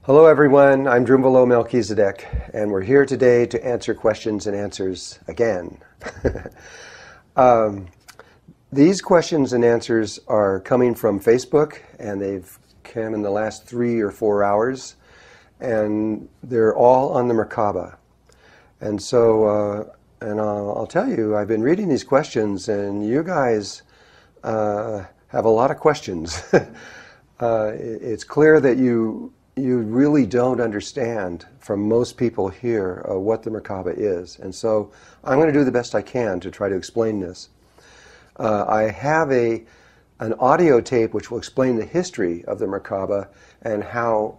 Hello everyone, I'm Drunvalo Melchizedek, and we're here today to answer questions and answers again. These questions and answers are coming from Facebook, and they've come in the last 3 or 4 hours, and they're all on the Merkaba. And so, I'll tell you, I've been reading these questions, and you guys have a lot of questions. It's clear that you really don't understand, from most people here, what the Merkaba is. And so I'm going to do the best I can to try to explain this. I have an audio tape which will explain the history of the Merkaba and how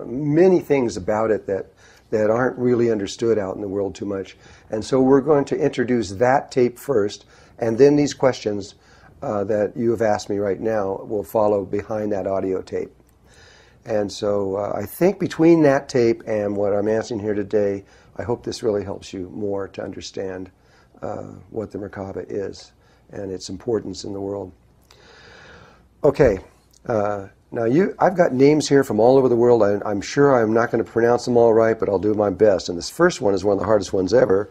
many things about it that aren't really understood out in the world too much. And so we're going to introduce that tape first, and then these questions that you have asked me right now will follow behind that audio tape. And so I think between that tape and what I'm answering here today, I hope this really helps you more to understand what the Merkaba is and its importance in the world. Okay, now I've got names here from all over the world. I'm sure I'm not going to pronounce them all right, but I'll do my best. And this first one is one of the hardest ones ever.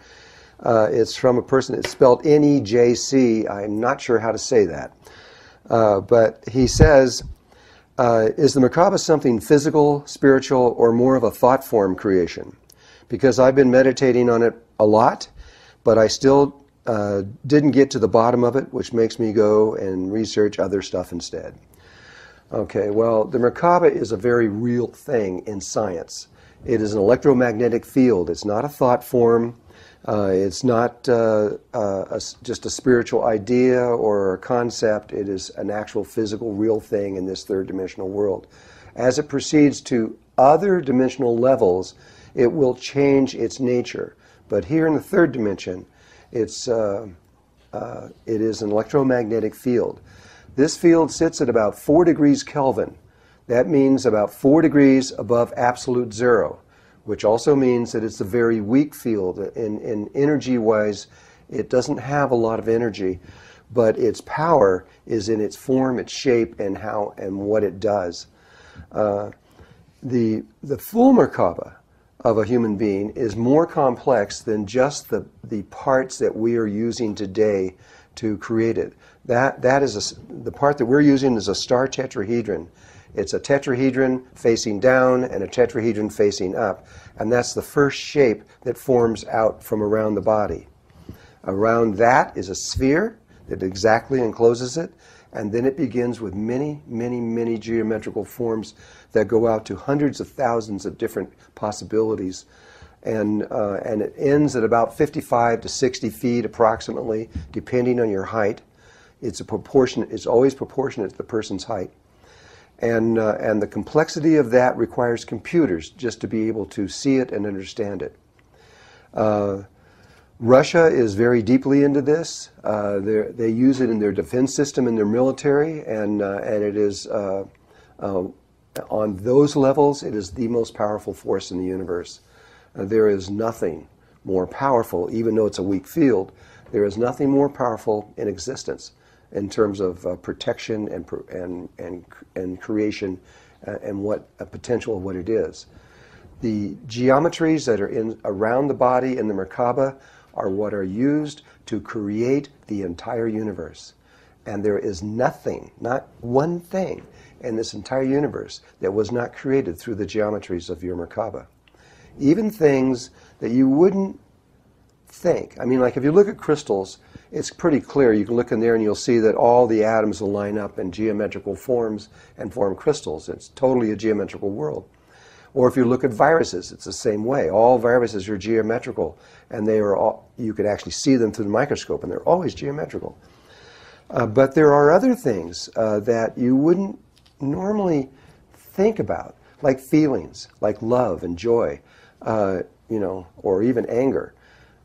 It's from a person, it's spelled N-E-J-C. I'm not sure how to say that. But he says, is the Merkaba something physical, spiritual, or more of a thought form creation? Because I've been meditating on it a lot, but I still didn't get to the bottom of it, which makes me go and research other stuff instead. Okay, well, the Merkaba is a very real thing in science. It is an electromagnetic field. It's not a thought form. It's not just a spiritual idea or a concept. It is an actual physical, real thing in this third-dimensional world. As it proceeds to other dimensional levels, it will change its nature. But here in the third dimension, it is an electromagnetic field. This field sits at about 4 degrees Kelvin. That means about 4 degrees above absolute zero, which also means that it's a very weak field. In energy-wise, it doesn't have a lot of energy, but its power is in its form, its shape, and how and what it does. The full Merkaba of a human being is more complex than just the parts that we are using today to create it. The part that we're using is a star tetrahedron. It's a tetrahedron facing down and a tetrahedron facing up. And that's the first shape that forms out from around the body. Around that is a sphere that exactly encloses it. And then it begins with many, many, many geometrical forms that go out to hundreds of thousands of different possibilities. And it ends at about 55 to 60 feet approximately, depending on your height. It's always proportionate to the person's height. And the complexity of that requires computers just to be able to see it and understand it. Russia is very deeply into this. They use it in their defense system, in their military, and it is, on those levels, it is the most powerful force in the universe. There is nothing more powerful, even though it's a weak field, there is nothing more powerful in existence in terms of protection and creation and what a potential of what it is. The geometries that are around the body in the Merkaba are what are used to create the entire universe. And there is nothing, not one thing, in this entire universe that was not created through the geometries of your Merkaba. Even things that you wouldn't think. I mean, like if you look at crystals, it's pretty clear. You can look in there and you'll see that all the atoms will line up in geometrical forms and form crystals. It's totally a geometrical world. Or if you look at viruses, it's the same way. All viruses are geometrical, and they are all, you can actually see them through the microscope, and they're always geometrical. But there are other things that you wouldn't normally think about, like feelings, like love and joy, or even anger.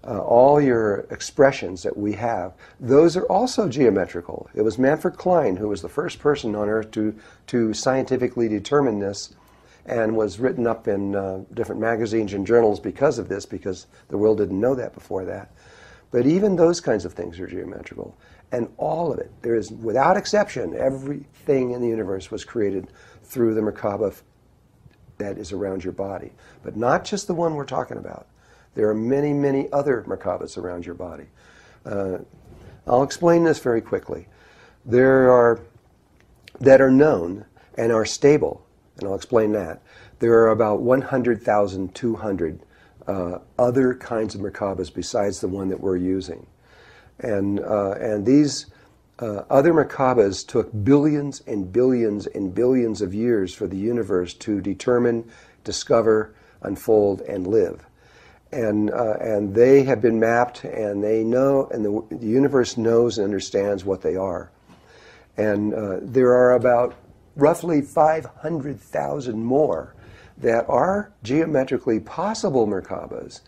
All your expressions that we have, those are also geometrical. It was Manfred Klein who was the first person on Earth to scientifically determine this, and was written up in different magazines and journals because of this, because the world didn't know that before that. But even those kinds of things are geometrical. And all of it, there is, without exception, everything in the universe was created through the Merkaba that is around your body. But not just the one we're talking about. There are many, many other Merkabas around your body. I'll explain this very quickly. There are, that are known and are stable, and I'll explain that. There are about 100,200 other kinds of Merkabas besides the one that we're using. And these other Merkabas took billions and billions and billions of years for the universe to determine, discover, unfold, and live. And they have been mapped, and they know, and the universe knows and understands what they are. And there are about roughly 500,000 more that are geometrically possible Merkabas,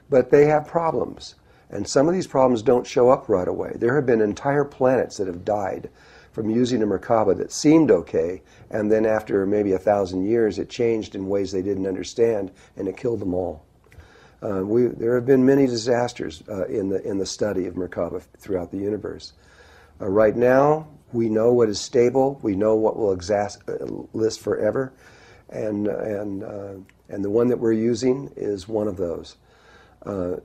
but they have problems. And some of these problems don't show up right away. There have been entire planets that have died from using a Merkaba that seemed okay, and then after maybe 1,000 years it changed in ways they didn't understand, and it killed them all. There have been many disasters in the study of Merkaba throughout the universe. Right now, we know what is stable. We know what will last forever, and the one that we're using is one of those.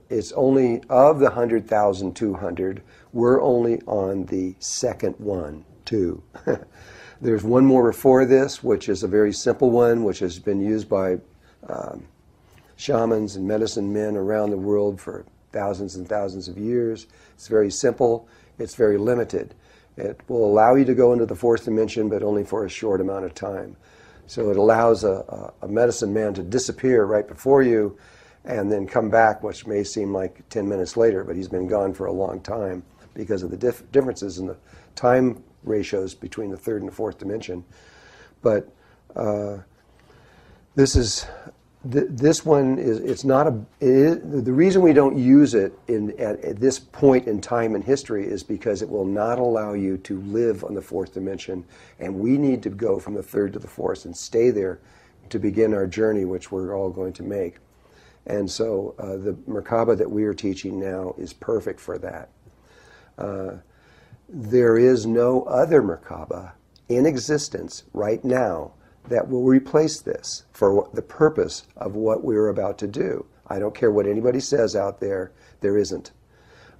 It's only of the 100,200. We're only on the second one, too. There's one more before this, which is a very simple one, which has been used by shamans and medicine men around the world for thousands and thousands of years. It's very simple. It's very limited. It will allow you to go into the fourth dimension, but only for a short amount of time. So it allows a medicine man to disappear right before you and then come back, which may seem like 10 minutes later, but he's been gone for a long time because of the differences in the time ratios between the third and the fourth dimension. But this one is, it's not the reason we don't use it at this point in time in history is because it will not allow you to live on the fourth dimension, and we need to go from the third to the fourth and stay there to begin our journey, which we're all going to make. And so the Merkaba that we are teaching now is perfect for that. There is no other Merkaba in existence right now that will replace this for the purpose of what we're about to do. I don't care what anybody says out there, there isn't.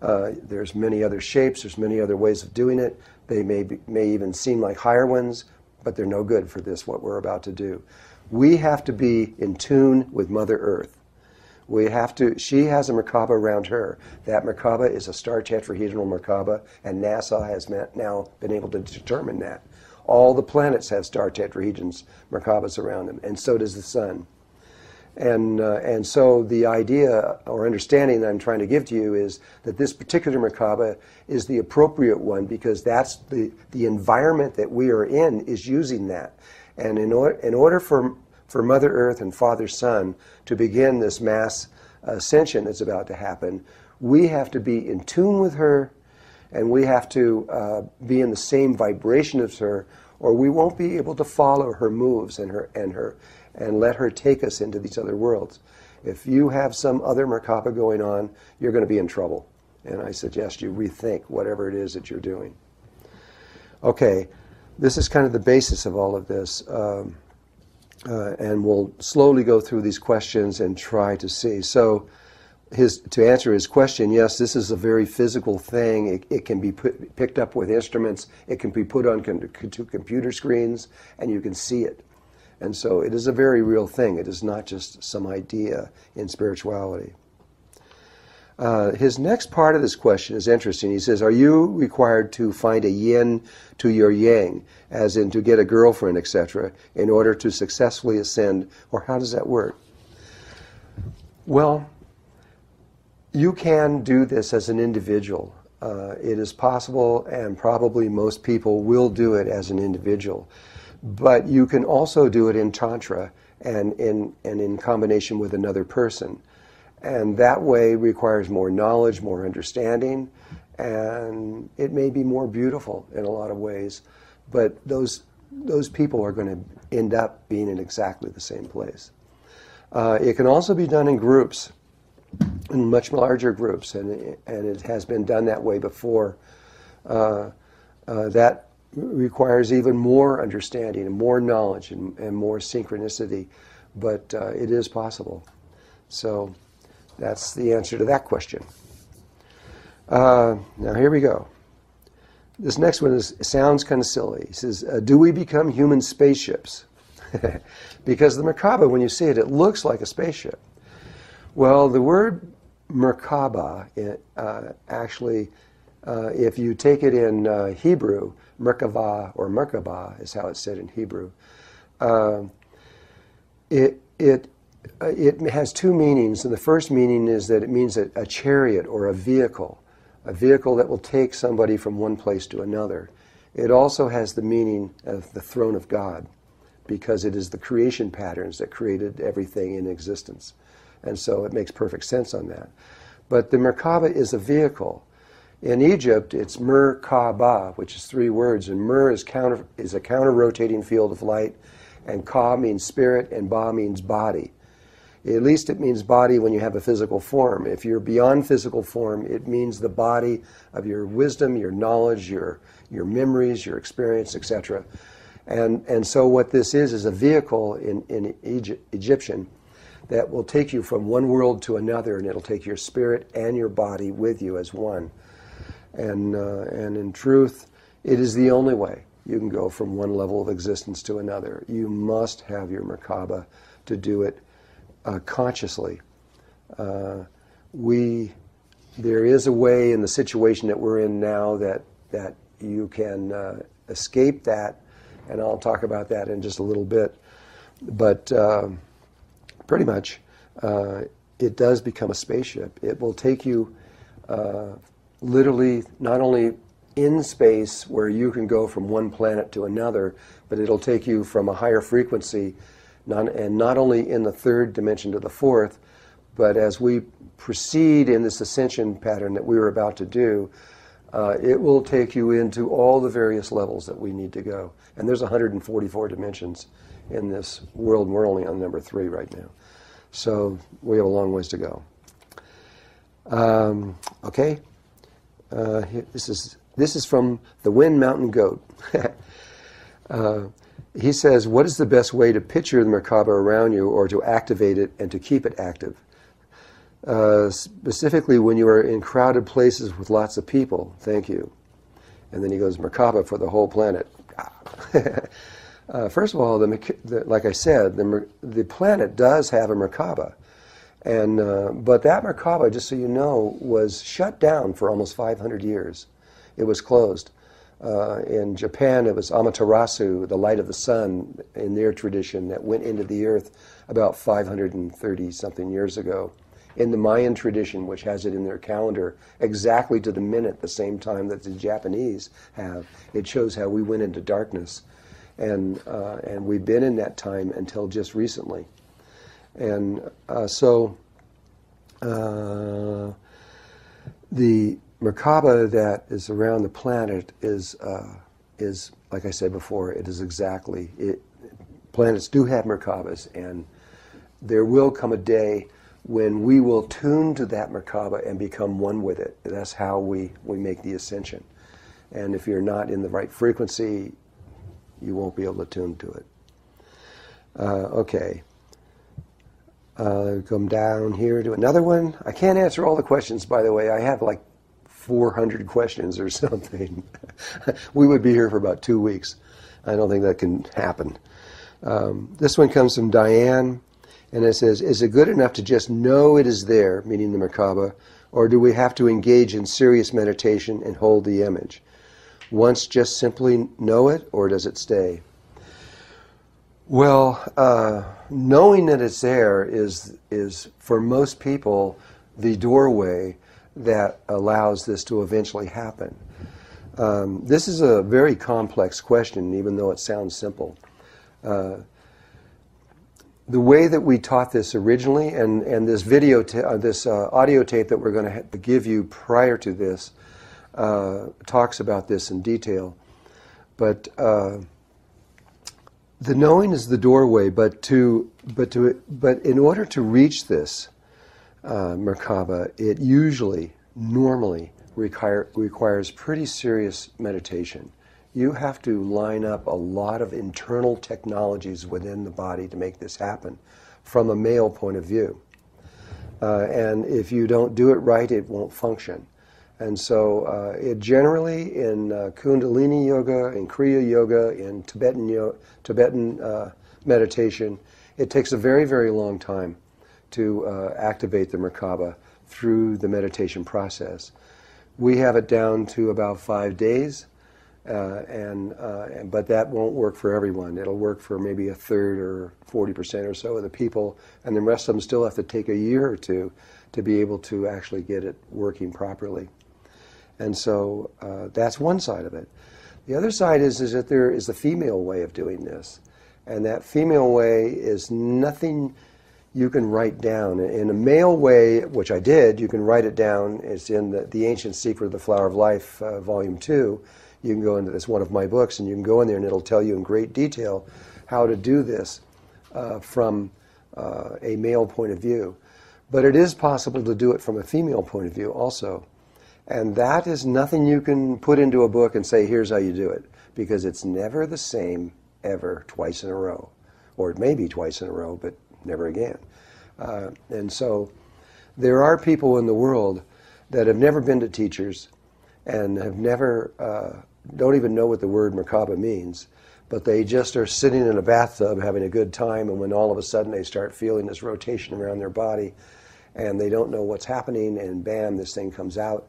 There's many other shapes, there's many other ways of doing it. They may even seem like higher ones, but they're no good for this, what we're about to do. We have to be in tune with Mother Earth. She has a Merkaba around her. That Merkaba is a star tetrahedral Merkaba, and NASA has now been able to determine that. All the planets have star tetrahedrons, Merkabas around them, and so does the sun. And so the idea or understanding that I'm trying to give to you is that this particular Merkaba is the appropriate one because that's the environment that we are in is using that. And in order for Mother Earth and Father Sun to begin this mass ascension that's about to happen, we have to be in tune with her, and we have to be in the same vibration as her, or we won't be able to follow her moves and let her take us into these other worlds. If you have some other Merkaba going on, you're going to be in trouble. And I suggest you rethink whatever it is that you're doing. Okay, this is kind of the basis of all of this. And we'll slowly go through these questions and try to see. So to answer his question, yes, this is a very physical thing. It can be picked up with instruments. It can be put on to computer screens, and you can see it. And so it is a very real thing. It is not just some idea in spirituality. His next part of this question is interesting. He says, are you required to find a yin to your yang, as in to get a girlfriend, etc., in order to successfully ascend, or how does that work? Well, you can do this as an individual. It is possible, and probably most people will do it as an individual. But you can also do it in Tantra and in combination with another person. And that way requires more knowledge, more understanding, and it may be more beautiful in a lot of ways. But those people are going to end up being in exactly the same place. It can also be done in groups, in much larger groups, and it has been done that way before. That requires even more understanding and more knowledge and more synchronicity. but it is possible. So that's the answer to that question. Now here we go. This next one sounds kind of silly. He says, do we become human spaceships? Because the Merkaba, when you see it, it looks like a spaceship. Well, the word Merkaba, actually, if you take it in Hebrew, Merkava or Merkaba is how it's said in Hebrew. It has two meanings, and the first meaning is that it means a chariot or a vehicle that will take somebody from one place to another. It also has the meaning of the throne of God, because it is the creation patterns that created everything in existence. And so it makes perfect sense on that. But the Merkaba is a vehicle. In Egypt, it's Merkaba, which is three words, and Mer is a counter-rotating field of light, and Ka means spirit, and Ba means body. At least it means body when you have a physical form. If you're beyond physical form, it means the body of your wisdom, your knowledge, your memories, your experience, etc. And so what this is a vehicle in Egyptian that will take you from one world to another, and it'll take your spirit and your body with you as one. And in truth, it is the only way you can go from one level of existence to another. You must have your Merkaba to do it consciously. There is a way in the situation that we're in now that you can escape that, and I'll talk about that in just a little bit. But pretty much, it does become a spaceship. It will take you literally not only in space where you can go from one planet to another, but it'll take you from a higher frequency, not only in the third dimension to the fourth, but as we proceed in this ascension pattern that we were about to do, it will take you into all the various levels that we need to go. And there's 144 dimensions in this world, and we're only on number 3 right now. So we have a long ways to go. Okay. This is from the Wind Mountain Goat. He says, what is the best way to picture the Merkaba around you, or to activate it and to keep it active? Specifically when you are in crowded places with lots of people. Thank you. And then he goes, Merkaba for the whole planet. First of all, like I said, the planet does have a Merkaba. But that Merkaba, just so you know, was shut down for almost 500 years. It was closed. In Japan, it was Amaterasu, the light of the sun, in their tradition, that went into the earth about 530-something years ago. In the Mayan tradition, which has it in their calendar exactly to the minute, the same time that the Japanese have, it shows how we went into darkness. And we've been in that time until just recently. And so the Merkaba that is around the planet is, like I said before, it is exactly it. Planets do have Merkabas, and there will come a day when we will tune to that Merkaba and become one with it. That's how we make the ascension. And if you're not in the right frequency, you won't be able to tune to it. Okay. Come down here to another one. I can't answer all the questions, by the way. I have like 400 questions or something. We would be here for about 2 weeks. I don't think that can happen. This one comes from Diane, and it says, is it good enough to just know it is there, meaning the Merkaba, or do we have to engage in serious meditation and hold the image? Once just simply know it, or does it stay? Well, knowing that it's there is for most people the doorway that allows this to eventually happen. This is a very complex question, even though it sounds simple. The way that we taught this originally, and this video, this audio tape that we're going to give you prior to this, talks about this in detail. But the knowing is the doorway, but in order to reach this Merkaba, it normally requires pretty serious meditation. You have to line up a lot of internal technologies within the body to make this happen. from a male point of view. And if you don't do it right, it won't function. And so it generally, in Kundalini Yoga, in Kriya Yoga, in Tibetan meditation, it takes a very, very long time to activate the Merkaba through the meditation process. We have it down to about 5 days, but that won't work for everyone. It'll work for maybe a third or 40% or so of the people, and the rest of them still have to take a year or two to be able to actually get it working properly. And so that's one side of it. The other side is that there is the female way of doing this. And that female way is nothing you can write down. In a male way, which I did, you can write it down. It's in the Ancient Secret of the Flower of Life, Volume 2. You can go into this, one of my books, and you can go in there and it'll tell you in great detail how to do this from a male point of view. But it is possible to do it from a female point of view also. And that is nothing you can put into a book and say, here's how you do it. Because it's never the same ever twice in a row. Or it may be twice in a row, but never again. And so there are people in the world that have never been to teachers and have never, don't even know what the word Merkaba means, but they just are sitting in a bathtub having a good time, and when all of a sudden they start feeling this rotation around their body and they don't know what's happening, and bam, this thing comes out.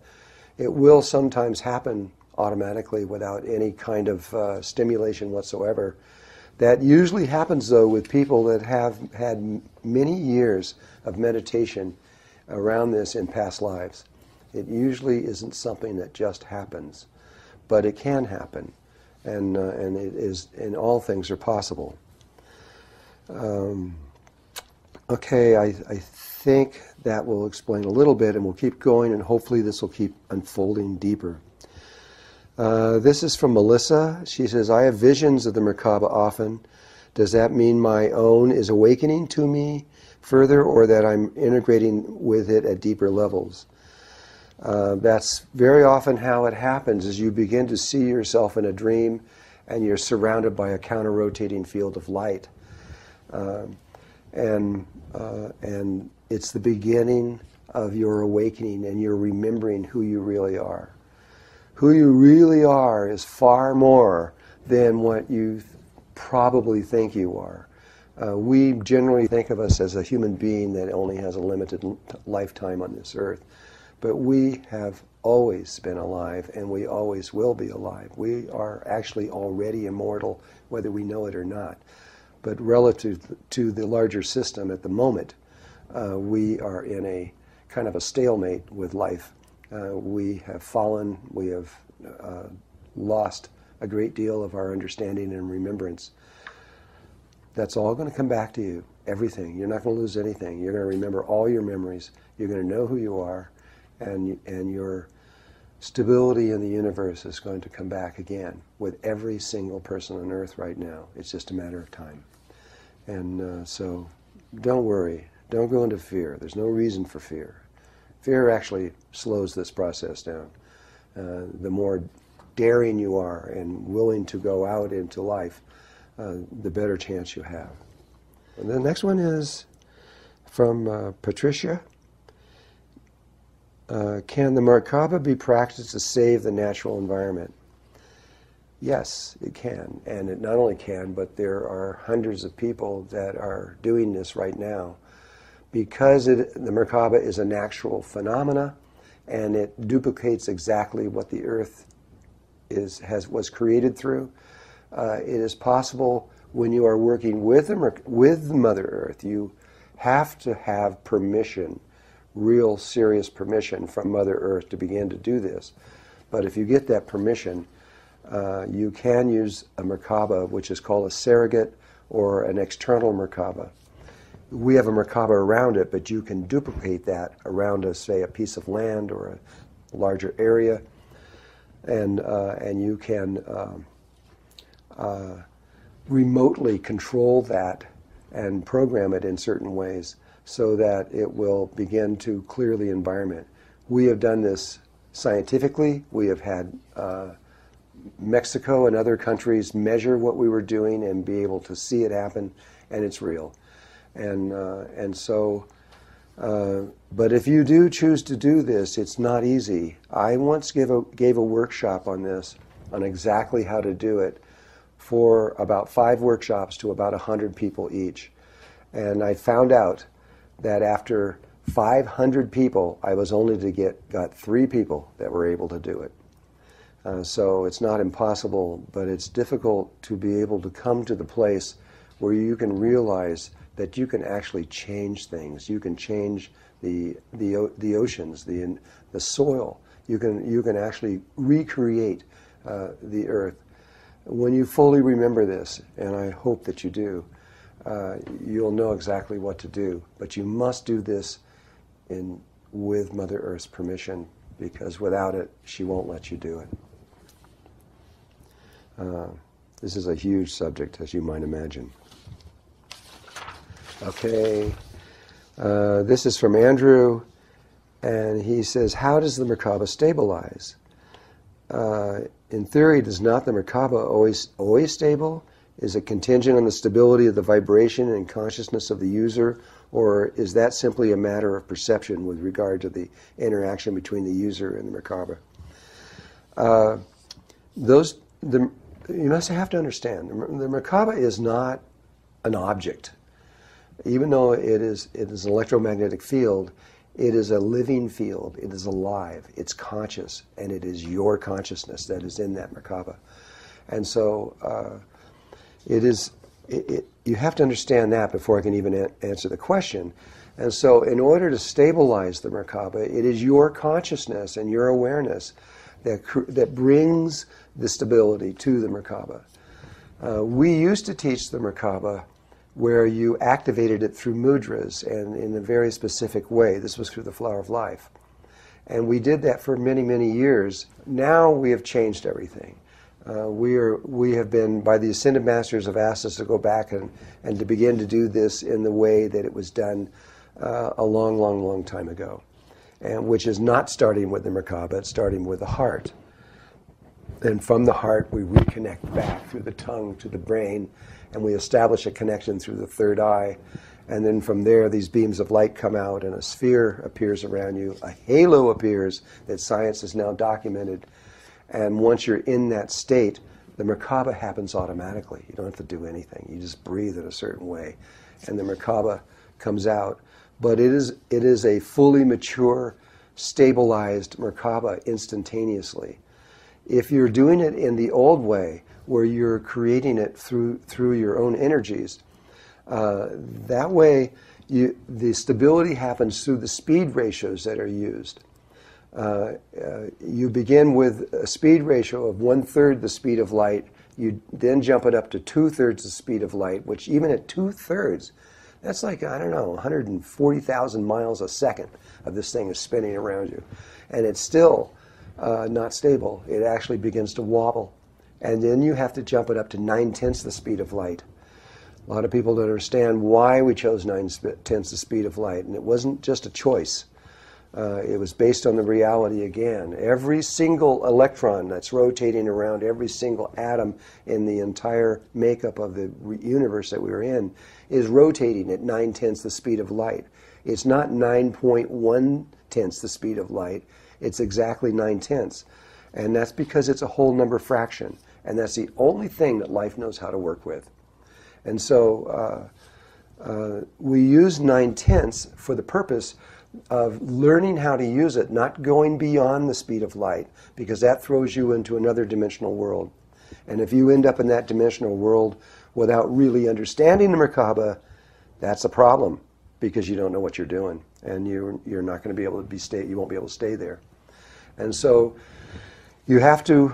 It will sometimes happen automatically without any kind of stimulation whatsoever. That usually happens, though, with people that have had many years of meditation around this in past lives. It usually isn't something that just happens, but it can happen, and it is, and all things are possible. Okay, I think that will explain a little bit, and we'll keep going, and hopefully this will keep unfolding deeper. This is from Melissa. She says, I have visions of the Merkaba often. Does that mean my own is awakening to me further, or that I'm integrating with it at deeper levels? That's very often how it happens, is you begin to see yourself in a dream and you're surrounded by a counter-rotating field of light. And it's the beginning of your awakening, and you're remembering who you really are. Who you really are is far more than what you probably think you are. We generally think of us as a human being that only has a limited lifetime on this earth. But we have always been alive, and we always will be alive. We are actually already immortal, whether we know it or not. But relative to the larger system at the moment, we are in a kind of a stalemate with life. We have fallen, we have lost a great deal of our understanding and remembrance. That's all going to come back to you, everything. You're not going to lose anything. You're going to remember all your memories. You're going to know who you are, and your stability in the universe is going to come back again with every single person on earth right now. It's just a matter of time. And so don't worry. Don't go into fear. There's no reason for fear. Fear actually slows this process down. The more daring you are and willing to go out into life, the better chance you have. And the next one is from Patricia. Can the Merkaba be practiced to save the natural environment? Yes, it can. And it not only can, but there are hundreds of people that are doing this right now. Because the Merkaba is a natural phenomena, and it duplicates exactly what the earth was created through. It is possible when you are working with Mother Earth, you have to have permission, real serious permission from Mother Earth to begin to do this. But if you get that permission, you can use a Merkaba, which is called a surrogate or an external Merkaba. We have a Merkaba around it, but you can duplicate that around, say, a piece of land or a larger area, and you can remotely control that and program it in certain ways so that it will begin to clear the environment. We have done this scientifically. We have had Mexico and other countries measure what we were doing and be able to see it happen, and it's real. And so, but if you do choose to do this, it's not easy. I once gave a workshop on this, on exactly how to do it, for about 5 workshops to about 100 people each. And I found out that after 500 people, I was only got 3 people that were able to do it. So it's not impossible, but it's difficult to be able to come to the place where you can realize that you can actually change things. You can change the oceans, the soil. You can actually recreate the earth. When you fully remember this, and I hope that you do, you'll know exactly what to do. But you must do this with Mother Earth's permission, because without it, she won't let you do it. This is a huge subject, as you might imagine. Okay, this is from Andrew, and he says, how does the Merkaba stabilize? In theory, does not the Merkaba always stable? Is it contingent on the stability of the vibration and consciousness of the user, or is that simply a matter of perception with regard to the interaction between the user and the Merkaba? You must have to understand, the Merkaba is not an object. Even though it is an electromagnetic field, it is a living field. It is alive. It's conscious, and it is your consciousness that is in that Merkaba. And so you have to understand that before I can even answer the question. And so in order to stabilize the Merkaba, it is your consciousness and your awareness that brings the stability to the Merkaba. We used to teach the Merkaba where you activated it through mudras and in a very specific way. This was through the Flower of Life. And we did that for many, many years. Now we have changed everything. We have been, by the Ascended Masters have asked us to go back and to begin to do this in the way that it was done a long, long, long time ago. And which is not starting with the Merkaba, it's starting with the heart. And from the heart we reconnect back through the tongue to the brain, and we establish a connection through the third eye. And then from there, these beams of light come out, and a sphere appears around you. A halo appears that science has now documented. And once you're in that state, the Merkaba happens automatically. You don't have to do anything. You just breathe in a certain way, and the Merkaba comes out. But it is a fully mature, stabilized Merkaba instantaneously. If you're doing it in the old way, where you're creating it through your own energies, that way the stability happens through the speed ratios that are used. You begin with a speed ratio of 1/3 the speed of light. You then jump it up to 2/3 the speed of light, which even at 2/3, that's like, I don't know, 140,000 miles a second of this thing is spinning around you. And it's still not stable. It actually begins to wobble. And then you have to jump it up to 9/10 the speed of light. A lot of people don't understand why we chose 9/10 the speed of light. And it wasn't just a choice. It was based on the reality again. Every single electron that's rotating around every single atom in the entire makeup of the universe that we are in is rotating at 9/10 the speed of light. It's not 9.1/10 the speed of light. It's exactly 9/10. And that's because it's a whole number fraction. And that's the only thing that life knows how to work with. And so we use 9/10 for the purpose of learning how to use it, not going beyond the speed of light, because that throws you into another dimensional world. And if you end up in that dimensional world without really understanding the Merkaba, that's a problem, because you don't know what you're doing, and you're not going to be able to you won't be able to stay there. And so you have to,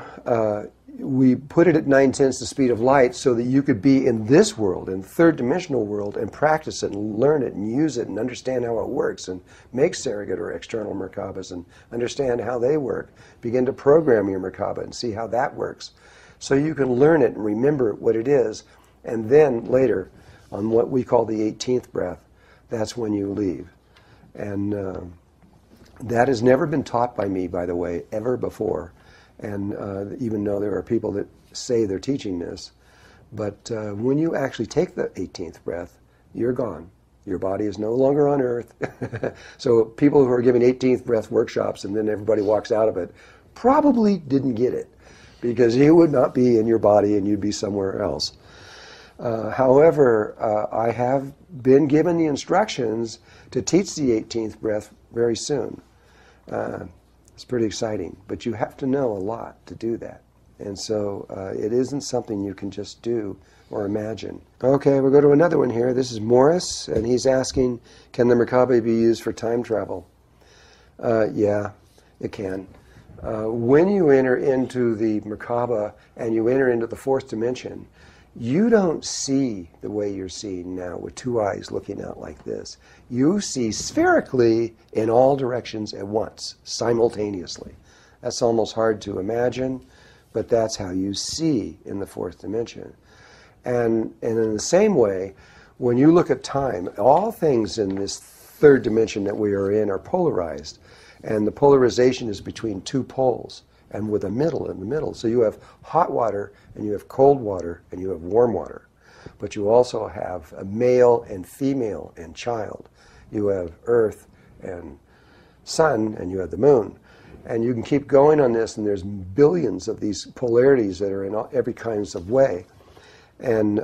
we put it at 9/10 the speed of light so that you could be in this world, in the third dimensional world, and practice it and learn it and use it and understand how it works and make surrogate or external Merkabas and understand how they work. Begin to program your Merkaba and see how that works. So you can learn it and remember what it is, and then later, on what we call the 18th breath, that's when you leave. And that has never been taught by me, by the way, ever before. And even though there are people that say they're teaching this, but when you actually take the 18th breath, you're gone. Your body is no longer on Earth. So people who are giving 18th breath workshops and then everybody walks out of it probably didn't get it, because you would not be in your body and you'd be somewhere else. However, I have been given the instructions to teach the 18th breath very soon. It's pretty exciting, but you have to know a lot to do that. And so it isn't something you can just do or imagine. Okay, we'll go to another one here. This is Morris, and he's asking, can the Merkaba be used for time travel? Yeah, it can. When you enter into the Merkaba and you enter into the fourth dimension, you don't see the way you're seeing now with two eyes looking out like this. You see spherically in all directions at once, simultaneously. That's almost hard to imagine, but that's how you see in the fourth dimension. And in the same way, when you look at time, all things in this third dimension that we are in are polarized. And the polarization is between two poles, and with a middle in the middle. So you have hot water, and you have cold water, and you have warm water. But you also have a male and female and child. You have earth and sun, and you have the moon. And you can keep going on this, and there's billions of these polarities that are in every kinds of way. And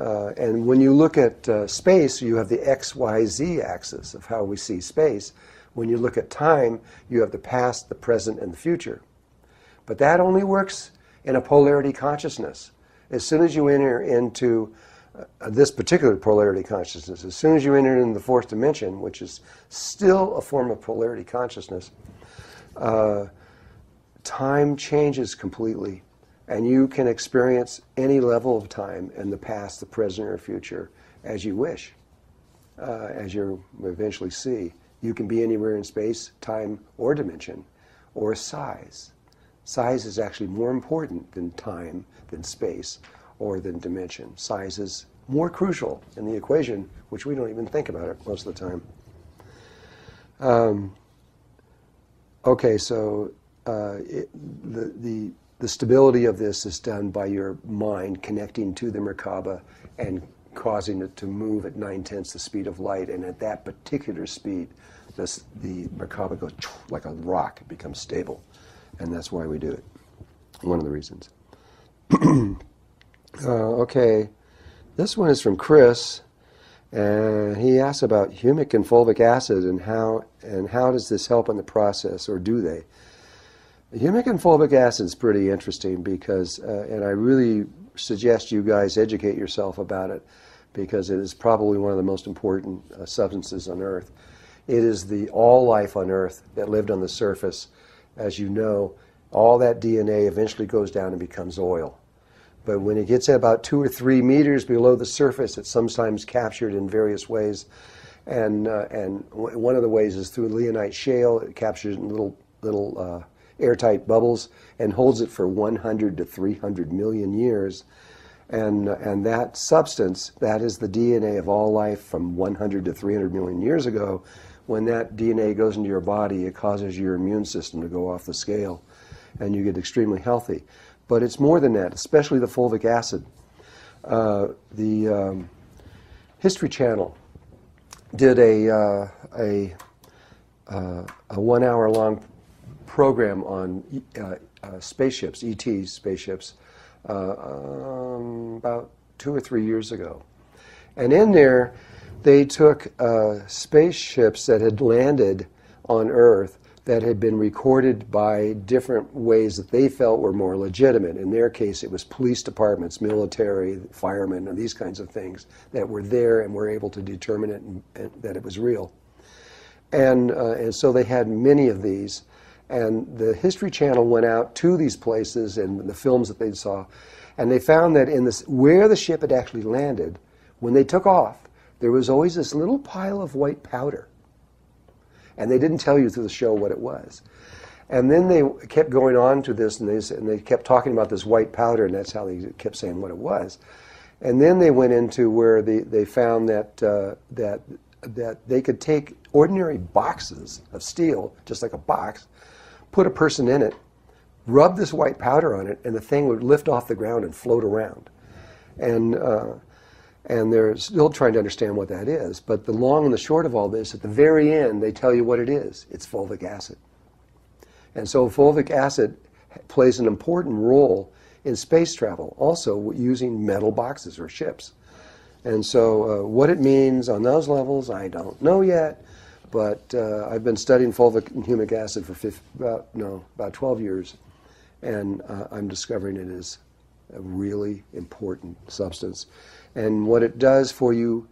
when you look at space, you have the X, Y, Z axis of how we see space. When you look at time, you have the past, the present, and the future. But that only works in a polarity consciousness. As soon as you enter into this particular polarity consciousness, as soon as you enter into the fourth dimension, which is still a form of polarity consciousness, time changes completely. And you can experience any level of time in the past, the present, or future as you wish, as you eventually see. You can be anywhere in space, time, or dimension, or size. Size is actually more important than time, than space, or than dimension. Size is more crucial in the equation, which we don't even think about it most of the time. Okay, so the stability of this is done by your mind connecting to the Merkaba and causing it to move at 9/10 the speed of light. And at that particular speed, the Merkaba goes like a rock. It becomes stable. And that's why we do it. One of the reasons. Okay, this one is from Chris, and he asks about humic and fulvic acid and how does this help in the process, or do they? Humic and fulvic acid is pretty interesting because, and I really suggest you guys educate yourself about it, because it is probably one of the most important substances on Earth. It is all life on Earth that lived on the surface. As you know, all that DNA eventually goes down and becomes oil. But when it gets at about 2 or 3 meters below the surface, it's sometimes captured in various ways. And one of the ways is through Leonite shale. It captures in little airtight bubbles and holds it for 100 to 300 million years. And that substance, that is the DNA of all life from 100 to 300 million years ago. When that DNA goes into your body, it causes your immune system to go off the scale, and you get extremely healthy. But it's more than that, especially the fulvic acid. The History Channel did a 1 hour long program on spaceships, ET spaceships, about 2 or 3 years ago. And in there, they took spaceships that had landed on Earth that had been recorded by different ways that they felt were more legitimate. In their case, it was police departments, military, firemen, and these kinds of things that were there and were able to determine it and that it was real. And so they had many of these. And the History Channel went out to these places and the films that they saw, and they found that where the ship had actually landed, when they took off, there was always this little pile of white powder. And they didn't tell you through the show what it was. And then they kept going on to this, and they kept talking about this white powder, and that's how they kept saying what it was. And then they went into where they found that they could take ordinary boxes of steel, just like a box, put a person in it, rub this white powder on it, and the thing would lift off the ground and float around. And they're still trying to understand what that is. But the long and the short of all this, at the very end, they tell you what it is. It's fulvic acid. And so fulvic acid plays an important role in space travel, also using metal boxes or ships. And so what it means on those levels, I don't know yet. But I've been studying fulvic and humic acid for about 12 years. And I'm discovering it is a really important substance. And what it does for you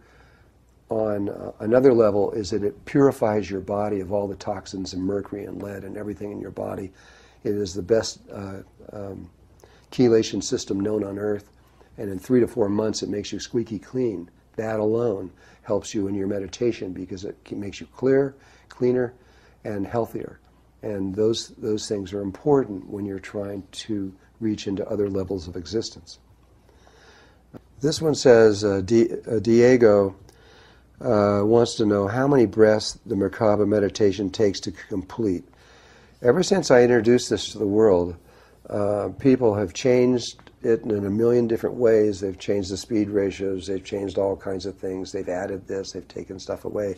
on another level is that it purifies your body of all the toxins and mercury and lead and everything in your body. It is the best chelation system known on Earth. And in 3 to 4 months, it makes you squeaky clean. That alone helps you in your meditation because it makes you cleaner, and healthier. And those things are important when you're trying to reach into other levels of existence. This one says, Diego wants to know how many breaths the Merkaba meditation takes to complete. Ever since I introduced this to the world, people have changed it in a million different ways. They've changed the speed ratios, they've changed all kinds of things, they've added this, they've taken stuff away.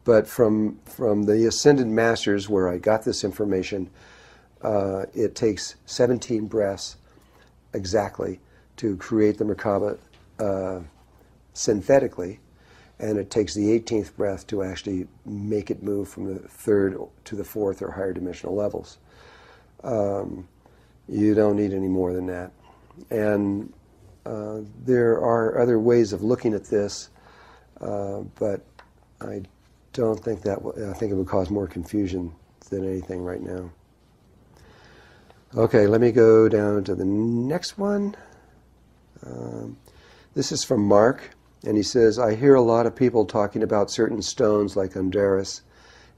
But from the Ascended Masters, where I got this information, it takes 17 breaths exactly to create the Merkaba synthetically, and it takes the 18th breath to actually make it move from the 3rd to the 4th or higher dimensional levels. You don't need any more than that. And there are other ways of looking at this, but I don't think that I think it would cause more confusion than anything right now. Okay, let me go down to the next one. This is from Mark, and he says, I hear a lot of people talking about certain stones like Undaris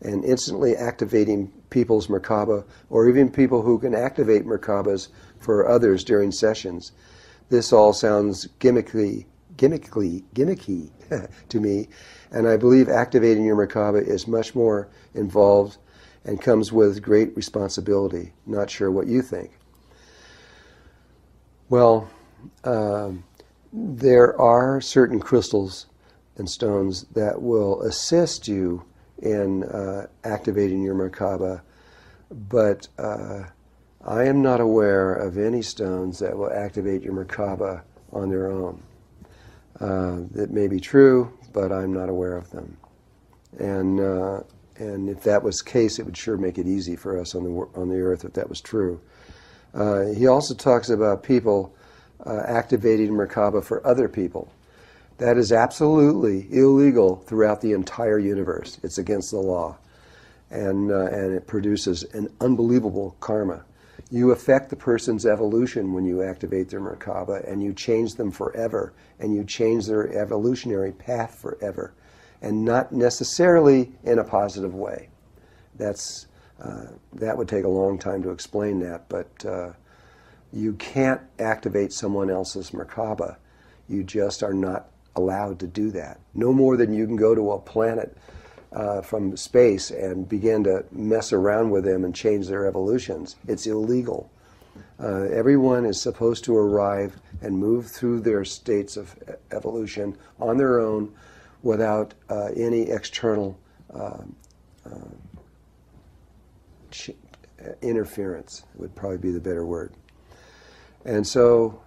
and instantly activating people's Merkaba, or even people who can activate Merkabas for others during sessions. This all sounds gimmicky to me, and I believe activating your Merkaba is much more involved and comes with great responsibility. Not sure what you think. Well, there are certain crystals and stones that will assist you in activating your Merkaba, but I am not aware of any stones that will activate your Merkaba on their own. It may be true, but I'm not aware of them. And if that was the case, it would sure make it easy for us on the earth if that was true. He also talks about people activating Merkaba for other people. That is absolutely illegal throughout the entire universe. It's against the law. And it produces an unbelievable karma. You affect the person's evolution when you activate their Merkaba, and you change them forever, and you change their evolutionary path forever, and not necessarily in a positive way. That would take a long time to explain that, but you can't activate someone else's Merkaba. You just are not allowed to do that. No more than you can go to a planet from space and begin to mess around with them and change their evolutions. It's illegal. Everyone is supposed to arrive and move through their states of evolution on their own without any external interference, would probably be the better word. And so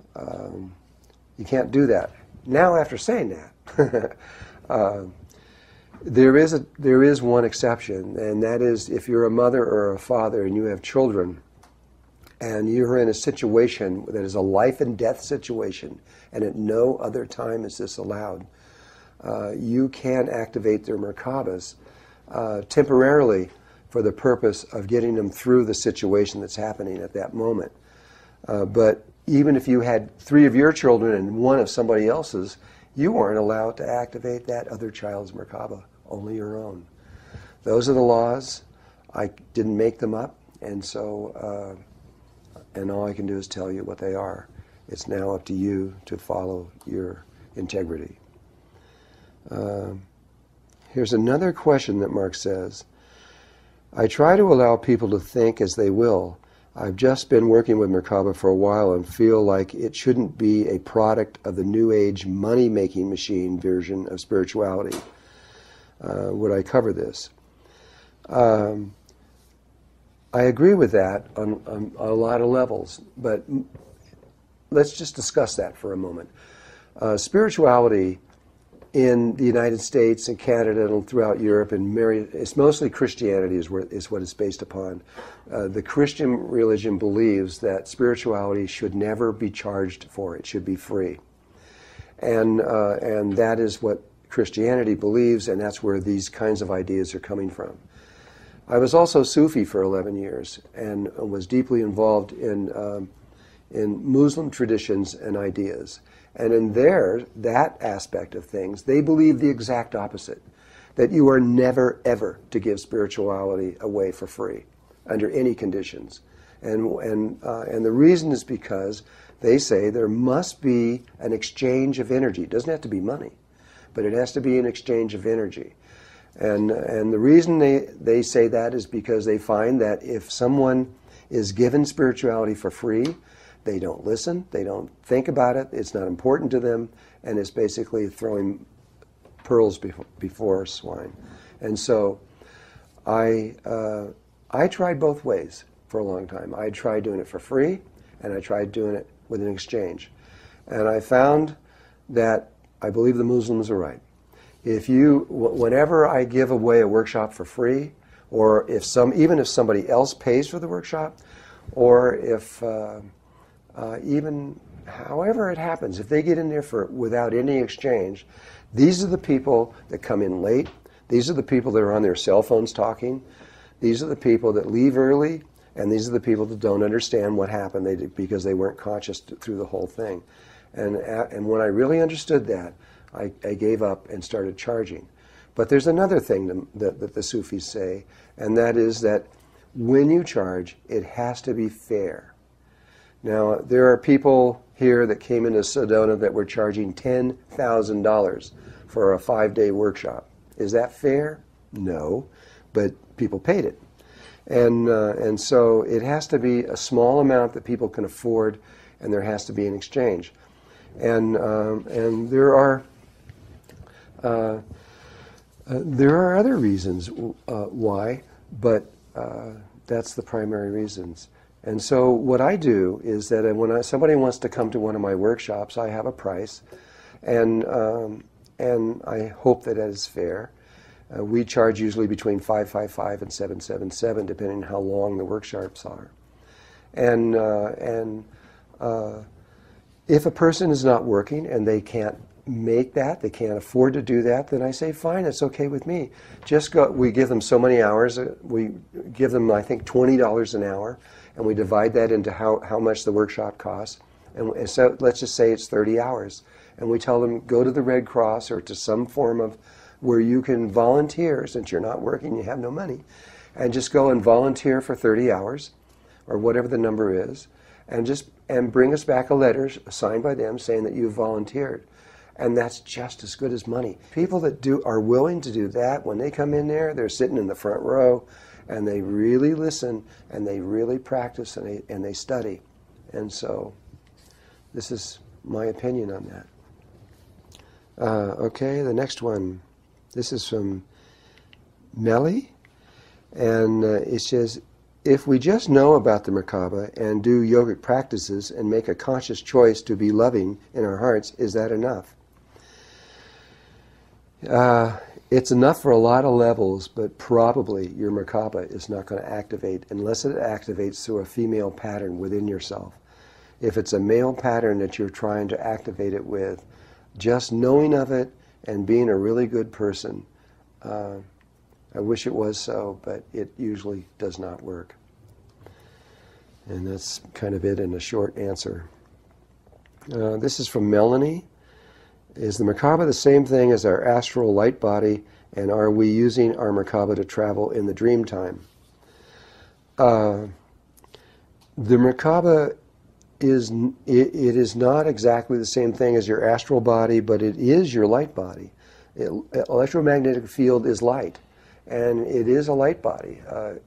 you can't do that. Now, after saying that, there is one exception, and that is if you're a mother or a father and you have children, and you're in a situation that is a life and death situation, and at no other time is this allowed, you can activate their Merkabas temporarily for the purpose of getting them through the situation that's happening at that moment. But even if you had 3 of your children and 1 of somebody else's, you weren't allowed to activate that other child's Merkaba, only your own. Those are the laws. I didn't make them up, and so, and all I can do is tell you what they are. It's now up to you to follow your integrity. Here's another question that Mark says. I try to allow people to think as they will. I've just been working with Merkaba for a while and feel like it shouldn't be a product of the New Age money-making machine version of spirituality. Would I cover this? I agree with that on a lot of levels, but let's just discuss that for a moment. Spirituality in the United States and Canada and throughout Europe and it's mostly Christianity is what it's based upon. The Christian religion believes that spirituality should never be charged for; it should be free, and that is what Christianity believes, and that's where these kinds of ideas are coming from. I was also Sufi for 11 years and was deeply involved in Muslim traditions and ideas. And in that aspect of things, they believe the exact opposite, that you are never, ever to give spirituality away for free under any conditions. And the reason is because they say there must be an exchange of energy. It doesn't have to be money, but it has to be an exchange of energy. And the reason they say that is because they find that if someone is given spirituality for free, they don't listen, they don't think about it, it's not important to them, and it's basically throwing pearls before swine. And so I tried both ways for a long time. I tried doing it for free, and I tried doing it with an exchange. And I found that I believe the Muslims are right. Whenever I give away a workshop for free, or even if somebody else pays for the workshop, or if even however it happens, if they get in there without any exchange, these are the people that come in late. These are the people that are on their cell phones talking. These are the people that leave early, and these are the people that don't understand what happened because they weren't conscious through the whole thing. And when I really understood that, I gave up and started charging. But there's another thing that the Sufis say, and that is that when you charge, it has to be fair. Now, there are people here that came into Sedona that were charging $10,000 for a 5-day workshop. Is that fair? No, but people paid it. And so it has to be a small amount that people can afford, and there has to be an exchange. And there are other reasons why, but that's the primary reasons. And so what I do is that when somebody wants to come to one of my workshops, I have a price, and I hope that is fair. We charge usually between $555 and $777, depending on how long the workshops are. And if a person is not working and they can't make that, they can't afford to do that, then I say, fine, it's okay with me. Just go. We give them so many hours. We give them, I think, $20 an hour, and we divide that into how much the workshop costs. And so let's just say it's 30 hours. And we tell them, go to the Red Cross or to some form of where you can volunteer, since you're not working, you have no money, and just go and volunteer for 30 hours, or whatever the number is, and bring us back a letter signed by them saying that you volunteered. And that's just as good as money. People that are willing to do that, when they come in there, they're sitting in the front row, and they really listen, and they really practice, and they study. And so this is my opinion on that. Okay, the next one. This is from Melly, and it says, if we just know about the Merkaba and do yogic practices and make a conscious choice to be loving in our hearts, is that enough? It's enough for a lot of levels, but probably your Merkaba is not going to activate unless it activates through a female pattern within yourself. If it's a male pattern that you're trying to activate it with, just knowing of it and being a really good person, I wish it was so, but it usually does not work. And that's kind of it in a short answer. This is from Melanie. Is the Merkaba the same thing as our astral light body, and are we using our Merkaba to travel in the dream time? The Merkaba is not exactly the same thing as your astral body, but it is your light body. Electromagnetic field is light, and it is a light body.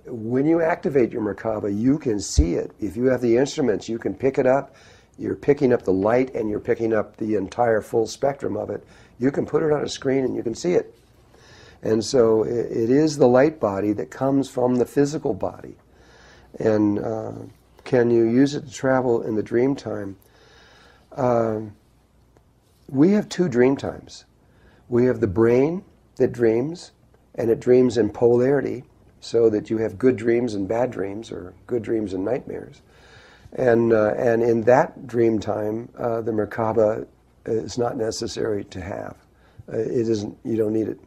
When you activate your Merkaba, you can see it. If you have the instruments, you can pick it up. You're picking up the light, and you're picking up the entire full spectrum of it. You can put it on a screen, and you can see it. And so it is the light body that comes from the physical body. And can you use it to travel in the dream time? We have two dream times. We have the brain that dreams, and it dreams in polarity, so that you have good dreams and bad dreams, or good dreams and nightmares. And in that dream time, the Merkaba is not necessary to have. It isn't. You don't need it.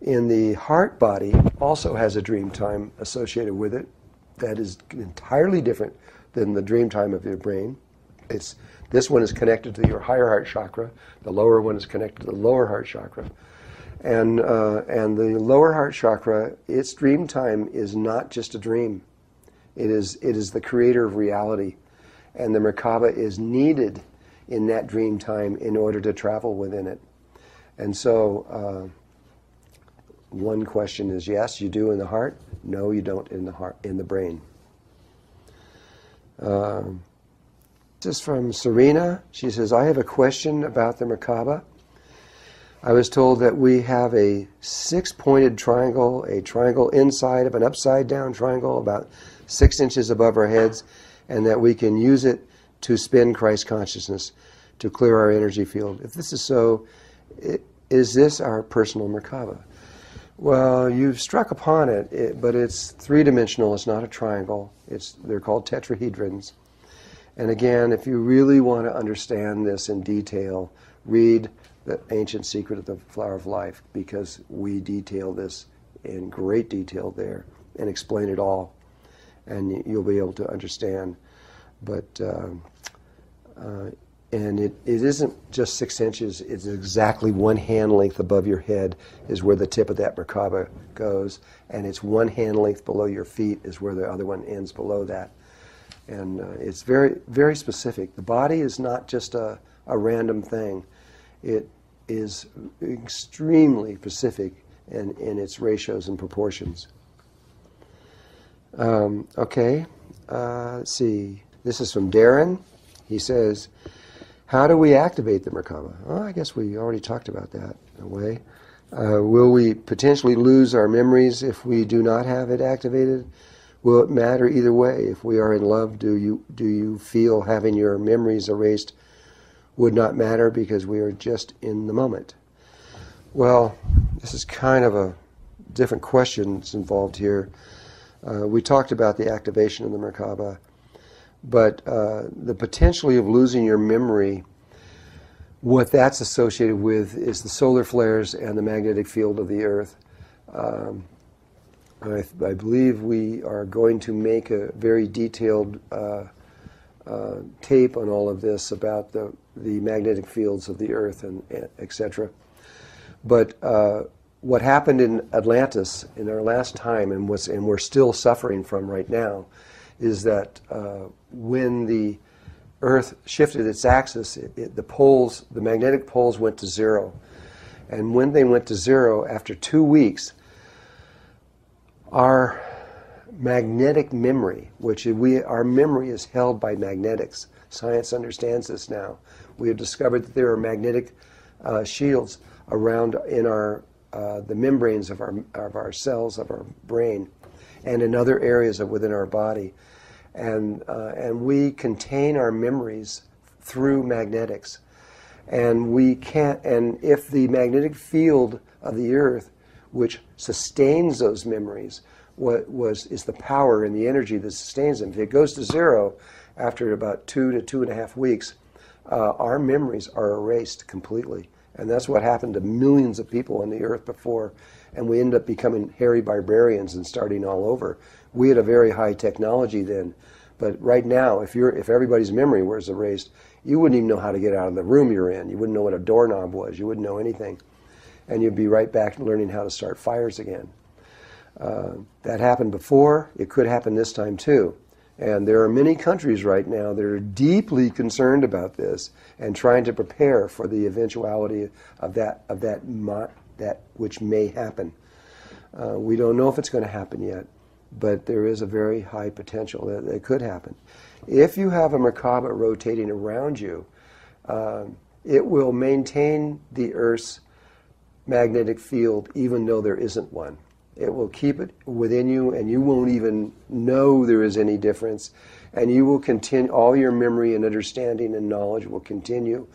In the heart body, also has a dream time associated with it that is entirely different than the dream time of your brain. This one is connected to your higher heart chakra. The lower one is connected to the lower heart chakra. And the lower heart chakra, its dream time is not just a dream. It is the creator of reality. And the Merkaba is needed in that dream time in order to travel within it. And so one question is, yes, you do in the heart. No, you don't in the heart, in the brain. This is from Serena. She says, I have a question about the Merkaba. I was told that we have a 6-pointed triangle, a triangle inside of an upside-down triangle about 6 inches above our heads, and that we can use it to spin Christ consciousness to clear our energy field. If this is so, is this our personal Merkaba? Well, you've struck upon it, but it's three-dimensional. It's not a triangle. They're called tetrahedrons. And again, if you really want to understand this in detail, read The Ancient Secret of the Flower of Life, because we detail this in great detail there and explain it all, and you'll be able to understand. But and it isn't just 6 inches. It's exactly 1 hand length above your head is where the tip of that Merkaba goes, and it's 1 hand length below your feet is where the other one ends below that. And it's very, very specific. The body is not just a random thing. It is extremely specific in its ratios and proportions. Okay, let's see. This is from Darren. He says, how do we activate the Merkaba? Well, I guess we already talked about that in a way. Will we potentially lose our memories if we do not have it activated? Will it matter either way? If we are in love, do you feel having your memories erased would not matter because we are just in the moment? Well, this is kind of a different question that's involved here. We talked about the activation of the Merkaba, but the potentially of losing your memory, what that's associated with is the solar flares and the magnetic field of the Earth. I believe we are going to make a very detailed tape on all of this about the magnetic fields of the Earth and etc. But what happened in Atlantis in our last time, and we're still suffering from right now, is that when the Earth shifted its axis, the magnetic poles went to zero. And when they went to zero, after 2 weeks, our magnetic memory, our memory is held by magnetics. Science understands this now. We have discovered that there are magnetic shields around in the membranes of our cells, of our brain, and in other areas within our body. And we contain our memories through magnetics. And if the magnetic field of the Earth, which sustains those memories, is the power and the energy that sustains them, if it goes to zero after about 2 to 2.5 weeks, our memories are erased completely. And that's what happened to millions of people on the Earth before, and we end up becoming hairy barbarians and starting all over. We had a very high technology then, but right now, if everybody's memory was erased, you wouldn't even know how to get out of the room you're in. You wouldn't know what a doorknob was. You wouldn't know anything. And you'd be right back learning how to start fires again. That happened before. It could happen this time too. And there are many countries right now that are deeply concerned about this and trying to prepare for the eventuality of that which may happen. We don't know if it's going to happen yet, but there is a very high potential that it could happen. If you have a Merkaba rotating around you, it will maintain the Earth's magnetic field even though there isn't one. It will keep it within you, and you won't even know there is any difference. And you will continue, all your memory and understanding and knowledge will continue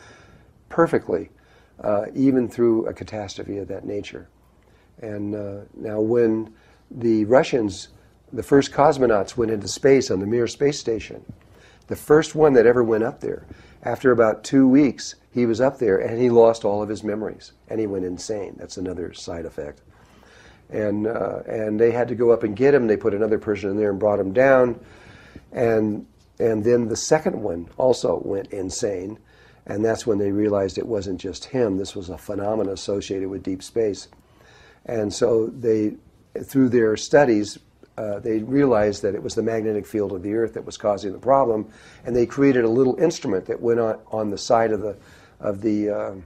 perfectly, even through a catastrophe of that nature. And now when the Russians, the first cosmonauts went into space on the Mir space station, the first one that ever went up there, after about 2 weeks, he was up there and he lost all of his memories and he went insane. That's another side effect. And they had to go up and get him. They put another person in there and brought him down. And then the second one also went insane. And that's when they realized it wasn't just him. This was a phenomenon associated with deep space. And so they, through their studies, they realized that it was the magnetic field of the Earth that was causing the problem. And they created a little instrument that went on the side of the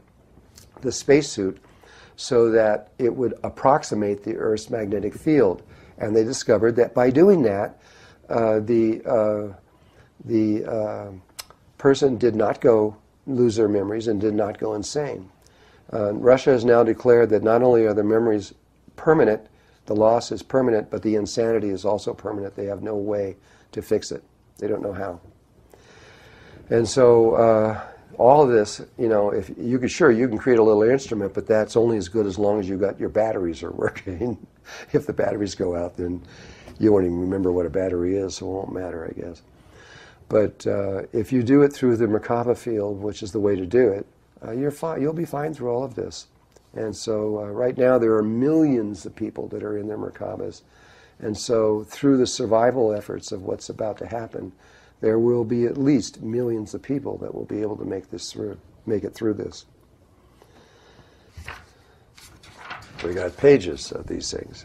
spacesuit, so that it would approximate the Earth's magnetic field. And they discovered that by doing that, the person did not lose their memories and did not go insane. Russia has now declared that not only are the memories permanent, the loss is permanent, but the insanity is also permanent. They have no way to fix it. They don't know how. And so all of this, you know, if you could, sure, you can create a little instrument, but that's only as good as long as your batteries are working. If the batteries go out, then you won't even remember what a battery is, so it won't matter, I guess. But if you do it through the Merkaba field, which is the way to do it, you'll be fine through all of this. And so right now there are millions of people that are in their Merkabas. And so through the survival efforts of what's about to happen, there will be at least millions of people that will be able to make it through this. We got pages of these things.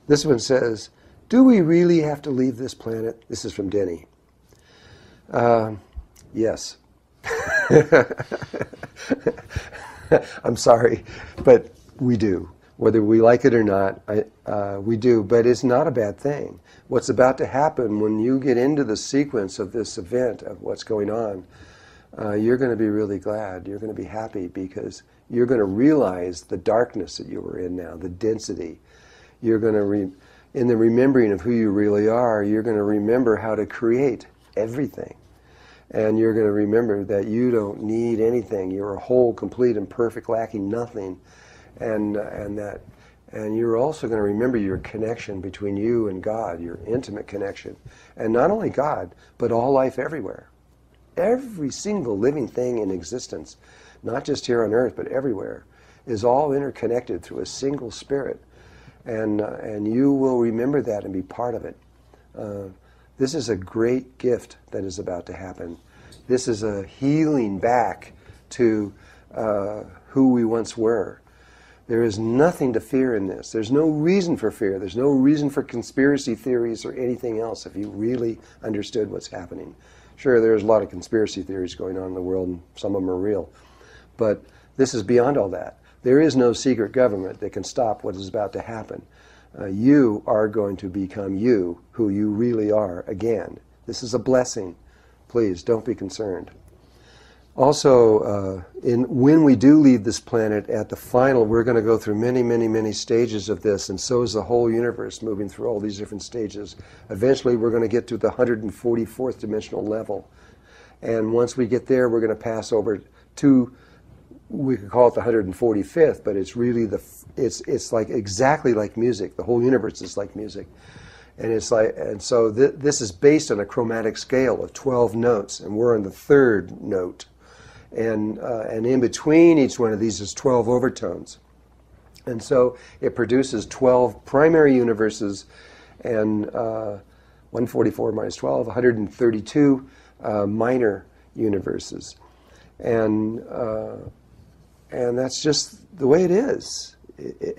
This one says, do we really have to leave this planet? This is from Denny. Yes. I'm sorry, but we do. Whether we like it or not, we do. But it's not a bad thing. What's about to happen when you get into the sequence of this event, of what's going on, you're going to be really glad. You're going to be happy because you're going to realize the darkness that you were in now, the density. You're going to, in the remembering of who you really are, you're going to remember how to create everything. And you're going to remember that you don't need anything. You're a whole, complete, and perfect, lacking nothing. And you're also going to remember your connection between you and God, your intimate connection. And not only God, but all life everywhere. Every single living thing in existence, not just here on Earth, but everywhere, is all interconnected through a single spirit. And you will remember that and be part of it. This is a great gift that is about to happen. This is a healing back to who we once were. There is nothing to fear in this. There's no reason for fear. There's no reason for conspiracy theories or anything else if you really understood what's happening. Sure, there's a lot of conspiracy theories going on in the world, and some of them are real. But this is beyond all that. There is no secret government that can stop what is about to happen. You are going to become you, who you really are, again. This is a blessing. Please, don't be concerned. Also, when we do leave this planet at the final, we're going to go through many, many, many stages of this, and so is the whole universe moving through all these different stages. Eventually, we're going to get to the 144th dimensional level. And once we get there, we're going to pass over to, we could call it the 145th, but it's really it's like exactly like music. The whole universe is like music. And so this is based on a chromatic scale of 12 notes, and we're on the third note. And in between each one of these is 12 overtones. And so it produces 12 primary universes, and 144 minus 12, 132 minor universes. And that's just the way it is.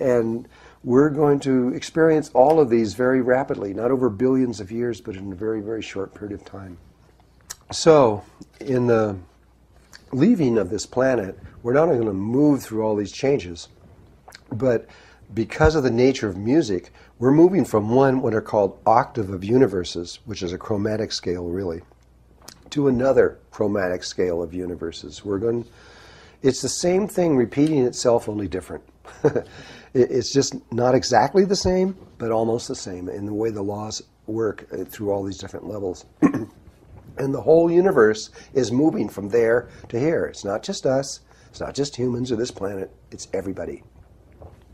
And we're going to experience all of these very rapidly, not over billions of years, but in a very, very short period of time. So, in the leaving of this planet, we're not only going to move through all these changes, but because of the nature of music, we're moving from what are called octave of universes, which is a chromatic scale really, to another chromatic scale of universes. It's the same thing repeating itself, only different. It's just not exactly the same, but almost the same in the way the laws work through all these different levels. And the whole universe is moving from there to here. It's not just us. It's not just humans or this planet. It's everybody.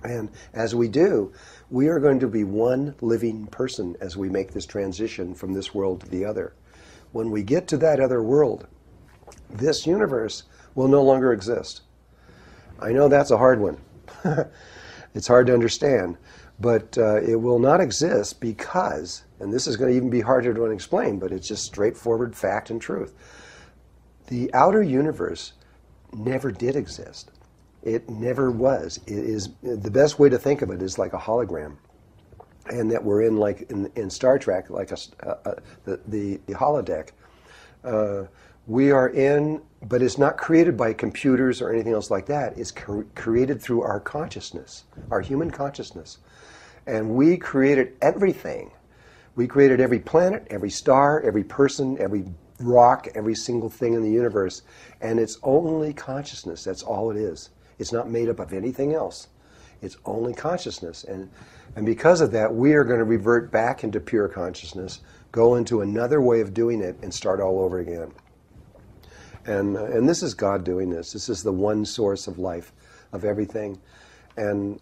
And as we do, we are going to be one living person as we make this transition from this world to the other. When we get to that other world, this universe will no longer exist. I know that's a hard one. It's hard to understand, but it will not exist because, and this is going to even be harder to explain, but it's just straightforward fact and truth. The outer universe never did exist. It never was. It is the best way to think of it is like a hologram, and that we're in like in Star Trek, like the holodeck. We are in, but it's not created by computers or anything else like that. It's created through our consciousness, our human consciousness. And we created everything. We created every planet, every star, every person, every rock, every single thing in the universe. And it's only consciousness. That's all it is. It's not made up of anything else. It's only consciousness. And because of that, we are going to revert back into pure consciousness, go into another way of doing it, and start all over again. And this is God doing this. This is the one source of life, of everything. And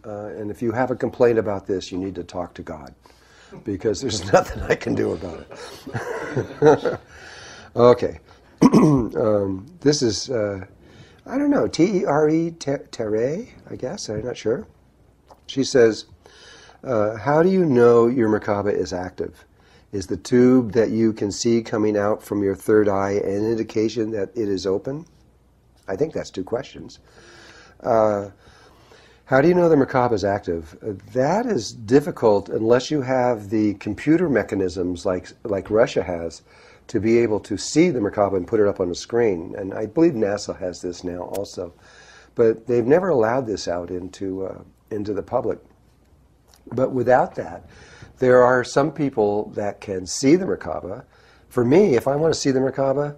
if you have a complaint about this, you need to talk to God, because there's nothing I can do about it. Okay. This is, I don't know, T-E-R-E, Tere, I guess, I'm not sure. She says, how do you know your Merkaba is active? Is the tube that you can see coming out from your third eye an indication that it is open? I think that's two questions. How do you know the Merkaba is active? That is difficult unless you have the computer mechanisms like Russia has to be able to see the Merkaba and put it up on the screen. And I believe NASA has this now also. But they've never allowed this out into the public. But without that, there are some people that can see the Merkaba. For me, if I want to see the Merkaba,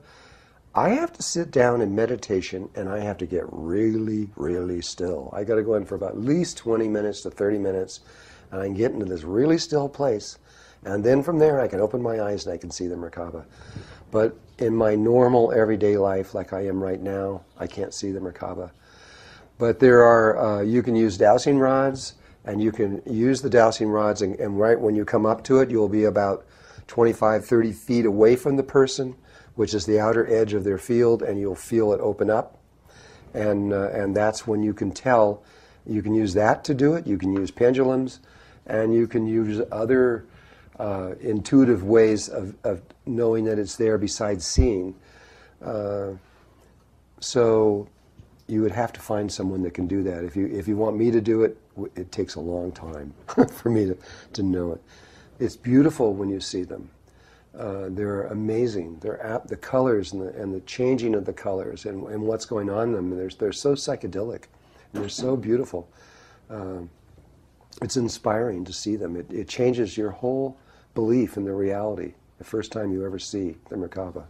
I have to sit down in meditation and I have to get really, really still. I got to go in for about at least 20 minutes to 30 minutes, and I can get into this really still place. And then from there, I can open my eyes and I can see the Merkaba. But in my normal everyday life, like I am right now, I can't see the Merkaba. But there are, you can use dowsing rods, and you can use the dowsing rods, and right when you come up to it, you'll be about 25, 30 feet away from the person, which is the outer edge of their field, and you'll feel it open up. And that's when you can tell. You can use that to do it. You can use pendulums, and you can use other intuitive ways of knowing that it's there besides seeing. So you would have to find someone that can do that. If you want me to do it, it takes a long time for me to know it. It's beautiful when you see them. They're amazing. The colors and the changing of the colors and what's going on in them. They're so psychedelic. And they're so beautiful. It's inspiring to see them. It changes your whole belief in the reality the first time you ever see the Merkaba.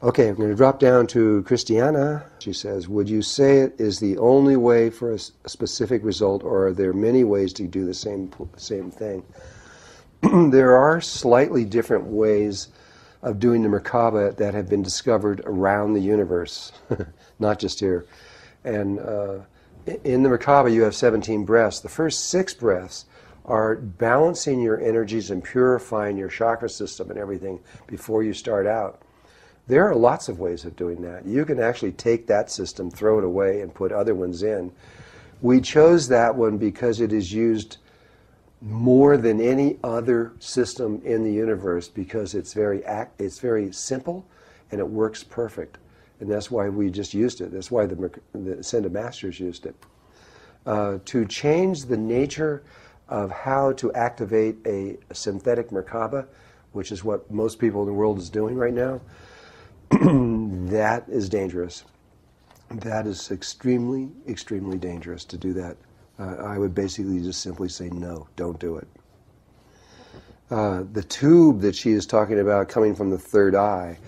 Okay, I'm going to drop down to Christiana. She says, would you say it is the only way for a specific result, or are there many ways to do the same thing? There are slightly different ways of doing the Merkaba that have been discovered around the universe, not just here. And in the Merkaba you have 17 breaths. The first 6 breaths are balancing your energies and purifying your chakra system and everything before you start out. There are lots of ways of doing that. You can actually take that system, throw it away, and put other ones in. We chose that one because it is used more than any other system in the universe, because it's very simple and it works perfect. And that's why we just used it. That's why the Ascended Masters used it. To change the nature of how to activate a synthetic Merkaba, which is what most people in the world is doing right now, that is dangerous. That is extremely, extremely dangerous to do that. I would basically just simply say no, don't do it. The tube that she is talking about coming from the third eye,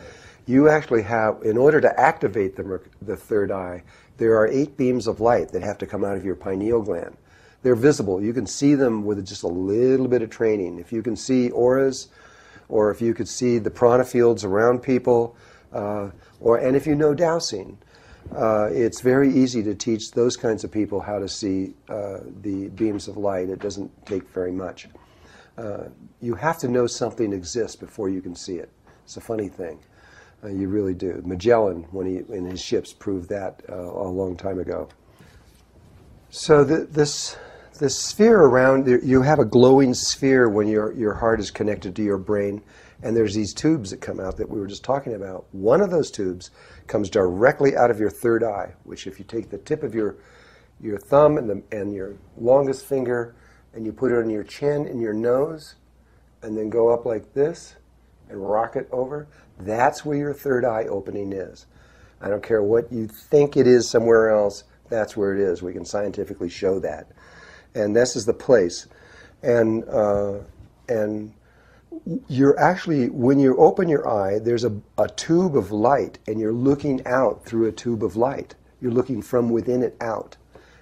you actually have, in order to activate the third eye, there are 8 beams of light that have to come out of your pineal gland. They're visible. You can see them with just a little bit of training. If you can see auras, or if you could see the prana fields around people, and if you know dowsing, it's very easy to teach those kinds of people how to see the beams of light. It doesn't take very much. You have to know something exists before you can see it. It's a funny thing. You really do. Magellan, when he in his ships, proved that a long time ago. So this sphere around, you have a glowing sphere when your heart is connected to your brain, and there's these tubes that come out that we were just talking about. One of those tubes comes directly out of your third eye, which if you take the tip of your thumb and your longest finger and you put it on your chin and your nose and then go up like this and rock it over, that's where your third eye opening is. I don't care what you think it is somewhere else, that's where it is. We can scientifically show that. And this is the place. And you're actually, when you open your eye, there's a tube of light, and you're looking out through a tube of light. You're looking from within it out.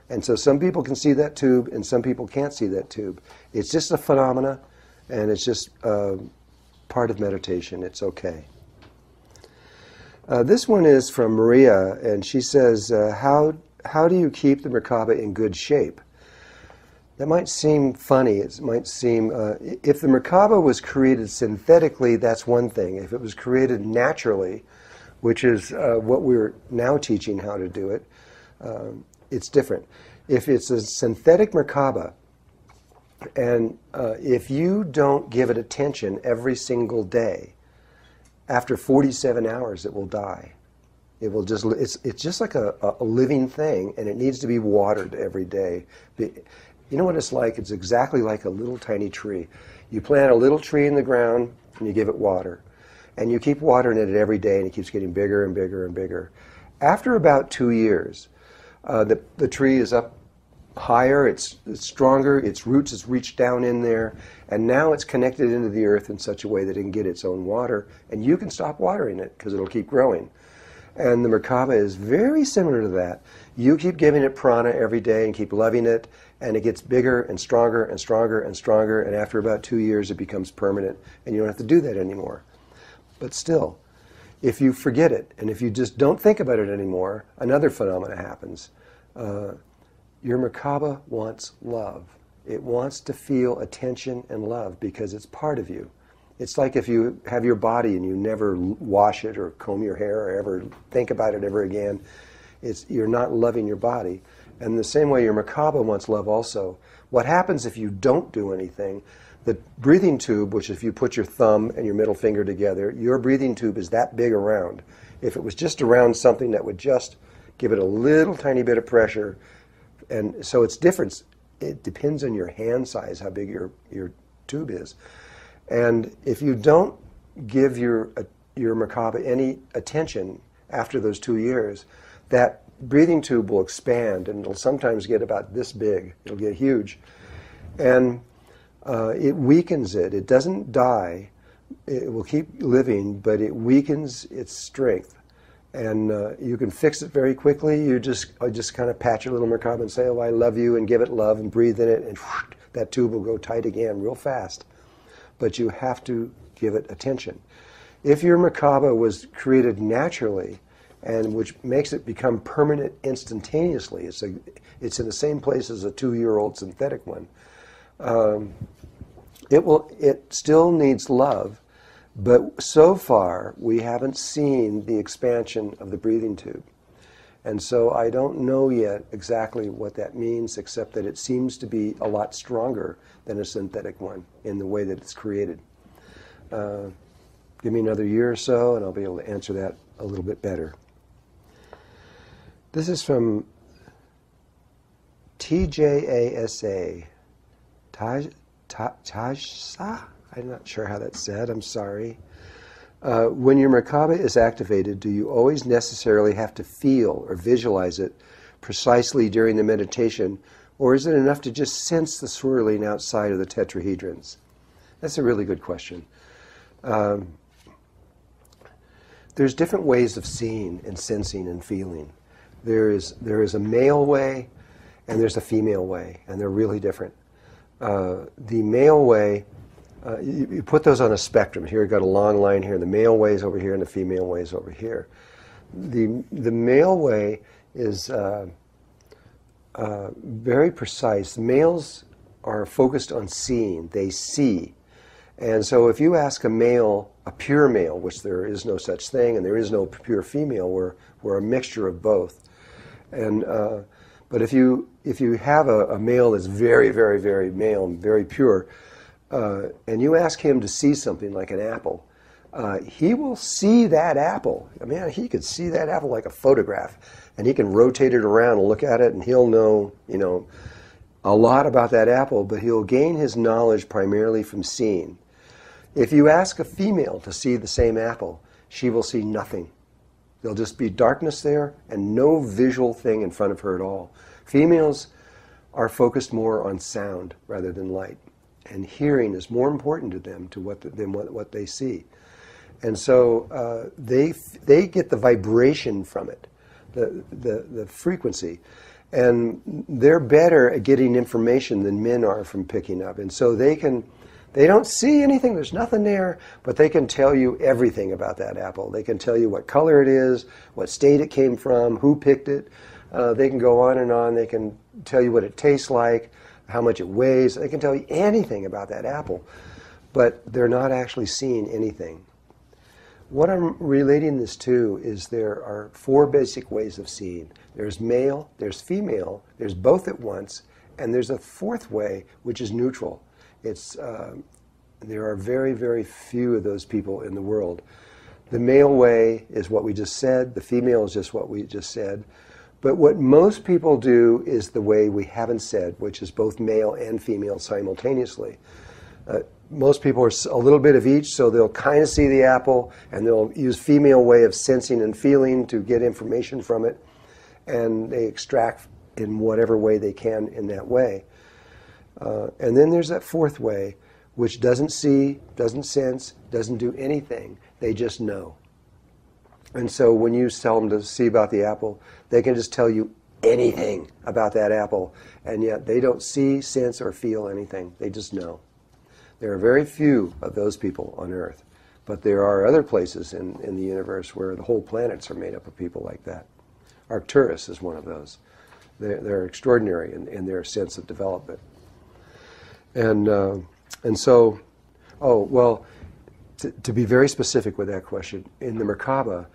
And so some people can see that tube, and some people can't see that tube. It's just a phenomena, and it's just part of meditation. It's okay. This one is from Maria, and she says, how do you keep the Merkaba in good shape? That might seem funny. It might seem, if the Merkaba was created synthetically, that's one thing. If it was created naturally, which is what we're now teaching how to do it, it's different. If it's a synthetic Merkaba, and if you don't give it attention every single day, after 47 hours it will die. It will just, it's just like a living thing, and it needs to be watered every day. You know what it's like? It's exactly like a little tiny tree. You plant a little tree in the ground, and you give it water. And you keep watering it every day, and it keeps getting bigger and bigger and bigger. After about 2 years, the tree is up higher, it's stronger, its roots has reached down in there, and now it's connected into the earth in such a way that it can get its own water, and you can stop watering it because it'll keep growing. And the Merkaba is very similar to that. You keep giving it prana every day and keep loving it, and it gets bigger and stronger and stronger and stronger, and after about 2 years it becomes permanent, and you don't have to do that anymore. But still, if you forget it, and if you just don't think about it anymore, another phenomena happens. Your Merkaba wants love. It wants to feel attention and love because it's part of you. It's like if you have your body and you never wash it or comb your hair or ever think about it ever again, you're not loving your body. And the same way your Merkaba wants love also. What happens if you don't do anything? The breathing tube, which if you put your thumb and your middle finger together, your breathing tube is that big around. If it was just around something that would just give it a little tiny bit of pressure, and so it's different. It depends on your hand size, how big your tube is. And if you don't give your Merkaba any attention after those 2 years, that breathing tube will expand, and it'll sometimes get about this big. It'll get huge. And it weakens it. It doesn't die. It will keep living, but it weakens its strength. And you can fix it very quickly. You just kind of pat your little Merkaba and say, oh, I love you, and give it love and breathe in it, and whoosh, that tube will go tight again real fast. But you have to give it attention. If your Merkaba was created naturally, and which makes it become permanent instantaneously, it's in the same place as a 2-year-old synthetic one, it still needs love. But so far, we haven't seen the expansion of the breathing tube. And so I don't know yet exactly what that means, except that it seems to be a lot stronger than a synthetic one in the way that it's created. Give me another year or so, and I'll be able to answer that a little bit better. This is from TJASA. Tajsa? I'm not sure how that's said. I'm sorry. When your Merkaba is activated, do you always necessarily have to feel or visualize it precisely during the meditation, or is it enough to just sense the swirling outside of the tetrahedrons? That's a really good question. There's different ways of seeing and sensing and feeling. There is a male way and there's a female way, and they're really different. The male way, you put those on a spectrum. Here you've got a long line here, the male way is over here and the female way is over here. The male way is very precise. The males are focused on seeing. They see. And so if you ask a male, a pure male, which there is no such thing, and there is no pure female, we're a mixture of both. And but if you have a male that's very, very, very male and very pure, and you ask him to see something like an apple, he will see that apple. I mean, he could see that apple like a photograph, and he can rotate it around and look at it, and he'll know, a lot about that apple, but he'll gain his knowledge primarily from seeing. If you ask a female to see the same apple, she will see nothing. There'll just be darkness there and no visual thing in front of her at all. Females are focused more on sound rather than light, and hearing is more important to them than what they see. And so they get the vibration from it, the frequency. And they're better at getting information than men are from picking up. And so they don't see anything, there's nothing there, but they can tell you everything about that apple. They can tell you what color it is, what state it came from, who picked it. They can go on and on. They can tell you what it tastes like, how much it weighs. They can tell you anything about that apple, but they're not actually seeing anything. What I'm relating this to is there are 4 basic ways of seeing. There's male, there's female, there's both at once, and there's a 4th way, which is neutral. There are very, very few of those people in the world. The male way is what we just said. The female is just what we just said. But what most people do is the way we haven't said, which is both male and female simultaneously. Most people are a little bit of each, so they'll kind of see the apple, and they'll use female way of sensing and feeling to get information from it, and they extract in whatever way they can in that way. And then there's that 4th way, which doesn't see, doesn't sense, doesn't do anything. They just know. And so when you tell them to see about the apple, they can just tell you anything about that apple, and yet they don't see, sense, or feel anything. They just know. There are very few of those people on Earth, but there are other places in the universe where the whole planets are made up of people like that. Arcturus is one of those. They're extraordinary in their sense of development. And so, to be very specific with that question, in the Merkaba,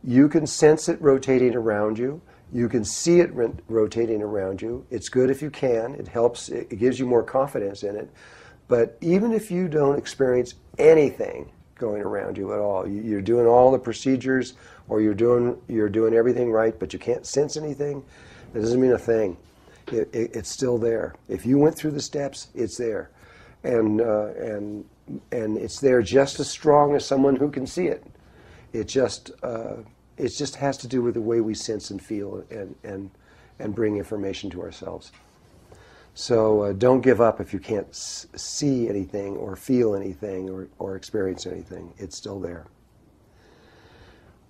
you can sense it rotating around you. You can see it rotating around you. It's good if you can. It helps. It gives you more confidence in it. But even if you don't experience anything going around you at all, you're doing all the procedures, or you're doing everything right, but you can't sense anything, that doesn't mean a thing. It's still there. If you went through the steps, it's there, and it's there just as strong as someone who can see it. It just has to do with the way we sense and feel and bring information to ourselves. So don't give up if you can't see anything or feel anything or experience anything. It's still there.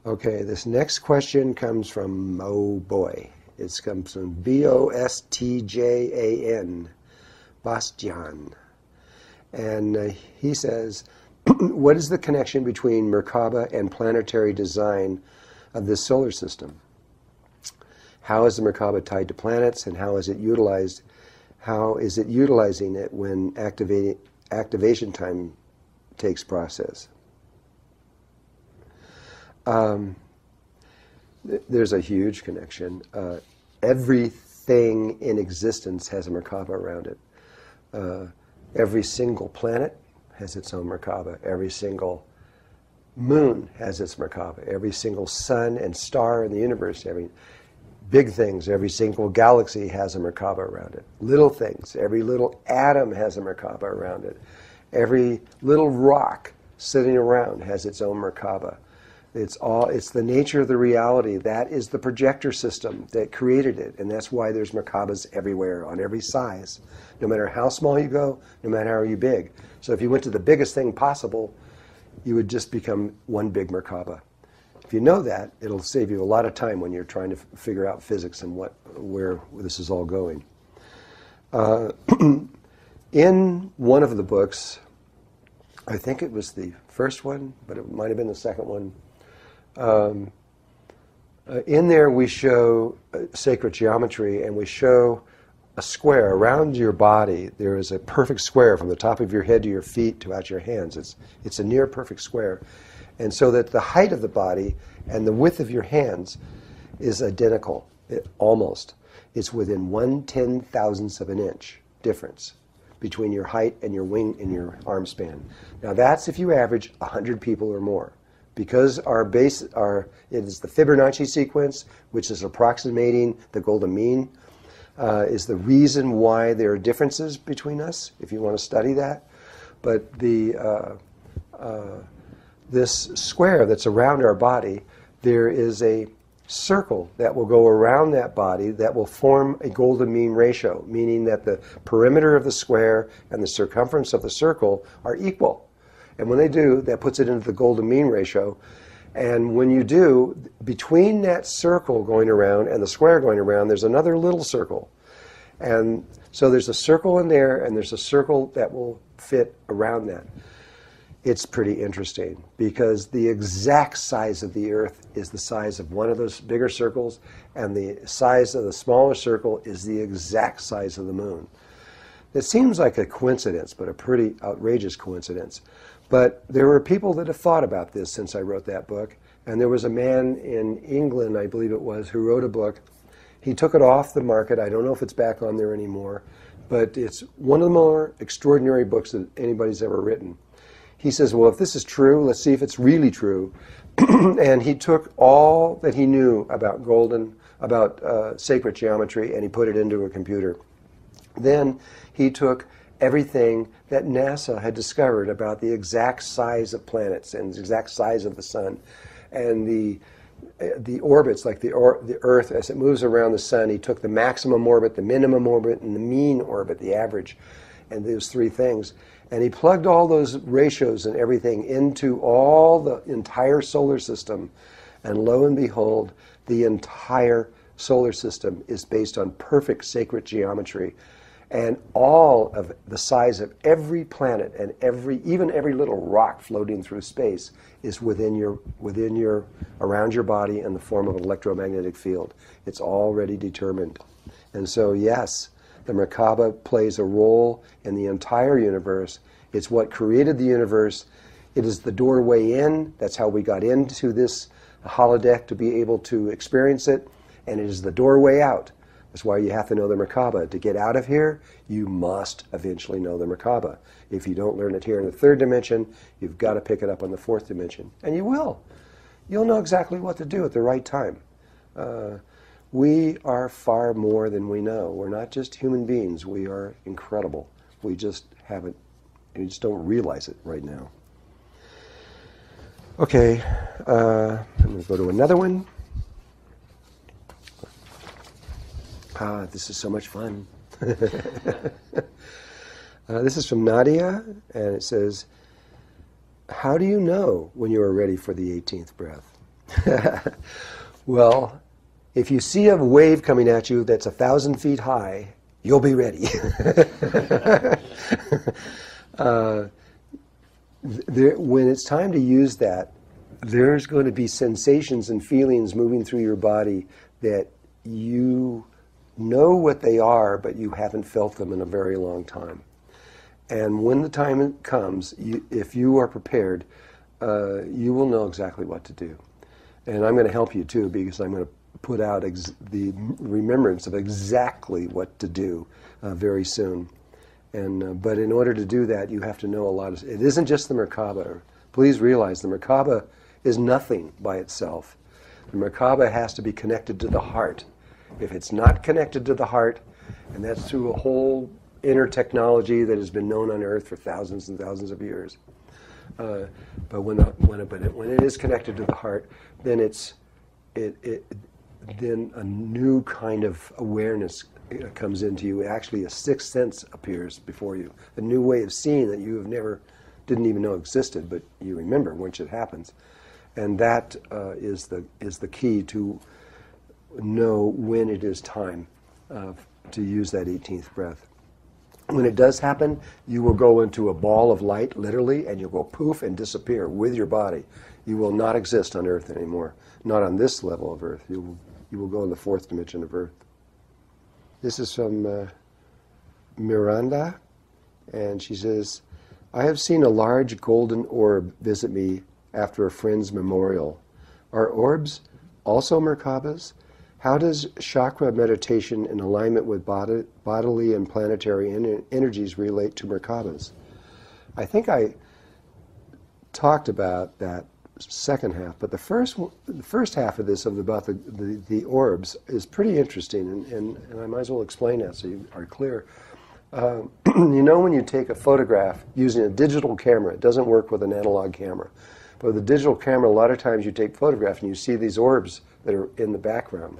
Okay, this next question comes from, oh boy, it comes from B-O-S-T-J-A-N, Bastian. And he says, what is the connection between Merkaba and planetary design of this solar system? How is the Merkaba tied to planets, and how is it utilized? How is it utilizing it when activation time takes process? There's a huge connection. Everything in existence has a Merkaba around it. Every single planet has its own Merkaba. Every single moon has its Merkaba. Every single sun and star in the universe, every big things, every single galaxy has a Merkaba around it. Little things, every little atom has a Merkaba around it. Every little rock sitting around has its own Merkaba. It's the nature of the reality. That is the projector system that created it, and that's why there's Merkabas everywhere, on every size. No matter how small you go, no matter how you big. So if you went to the biggest thing possible, you would just become one big Merkaba. If you know that, it'll save you a lot of time when you're trying to figure out physics and where this is all going. In one of the books, I think it was the first one, but it might have been the second one. In there we show sacred geometry, and we show a square around your body. There is a perfect square from the top of your head to your feet to out your hands. It's a near perfect square. And so that the height of the body and the width of your hands is identical, almost. It's within 1/10,000th of an inch difference between your height and your wing and your arm span. Now that's if you average 100 people or more. Because it is the Fibonacci sequence, which is approximating the golden mean, is the reason why there are differences between us, if you want to study that. But this square that's around our body, there is a circle that will go around that body that will form a golden mean ratio, meaning that the perimeter of the square and the circumference of the circle are equal. And when they do, that puts it into the golden mean ratio. And when you do, between that circle going around and the square going around, there's another little circle. And so there's a circle in there, and there's a circle that will fit around that. It's pretty interesting because the exact size of the Earth is the size of one of those bigger circles, and the size of the smaller circle is the exact size of the moon. It seems like a coincidence, but a pretty outrageous coincidence. But there were people that have thought about this since I wrote that book, and there was a man in England, I believe it was, who wrote a book. He took it off the market. I don't know if it's back on there anymore, but it's one of the more extraordinary books that anybody's ever written. He says, well, if this is true, let's see if it's really true. And he took all that he knew about sacred geometry, and he put it into a computer. Then he took everything that NASA had discovered about the exact size of planets and the exact size of the sun, and the orbits, like the Earth as it moves around the sun. He took the maximum orbit, the minimum orbit, and the mean orbit, the average, and those three things. And he plugged all those ratios and everything into all the entire solar system. And lo and behold, the entire solar system is based on perfect sacred geometry. And all of the size of every planet and even every little rock floating through space is around your body in the form of an electromagnetic field. It's already determined. And so, yes, the Merkaba plays a role in the entire universe. It's what created the universe. It is the doorway in. That's how we got into this holodeck, to be able to experience it. And it is the doorway out. That's why you have to know the Merkaba. To get out of here, you must eventually know the Merkaba. If you don't learn it here in the third dimension, you've got to pick it up on the fourth dimension. And you will. You'll know exactly what to do at the right time. We are far more than we know. We're not just human beings. We are incredible. We just don't realize it right now. Okay, I'm going to go to another one. This is so much fun. This is from Nadia, and it says, how do you know when you are ready for the 18th breath? Well, if you see a wave coming at you that's 1,000 feet high, you'll be ready. When it's time to use that, there's going to be sensations and feelings moving through your body that you know what they are, but you haven't felt them in a very long time. And when the time comes, if you are prepared, you will know exactly what to do. And I'm going to help you too, because I'm going to put out the remembrance of exactly what to do very soon. But in order to do that, you have to know a lot. It isn't just the Merkaba. Please realize the Merkaba is nothing by itself. The Merkaba has to be connected to the heart. If it's not connected to the heart, and that's through a whole inner technology that has been known on Earth for thousands and thousands of years, But when it is connected to the heart, then then a new kind of awareness comes into you. Actually, a sixth sense appears before you, a new way of seeing that you didn't even know existed, but you remember once it happens, and that is the key to know when it is time to use that 18th breath. When it does happen, you will go into a ball of light, literally, and you'll go poof and disappear with your body. You will not exist on Earth anymore, not on this level of Earth. You will go in the fourth dimension of Earth. This is from Miranda, and she says, I have seen a large golden orb visit me after a friend's memorial. Are orbs also Merkabas? How does chakra meditation in alignment with bodily and planetary energies relate to Merkabas? I think I talked about that second half, but the first half of this about the orbs is pretty interesting, and I might as well explain that so you are clear. You know, when you take a photograph using a digital camera, it doesn't work with an analog camera. But with a digital camera, a lot of times you take photographs and you see these orbs that are in the background.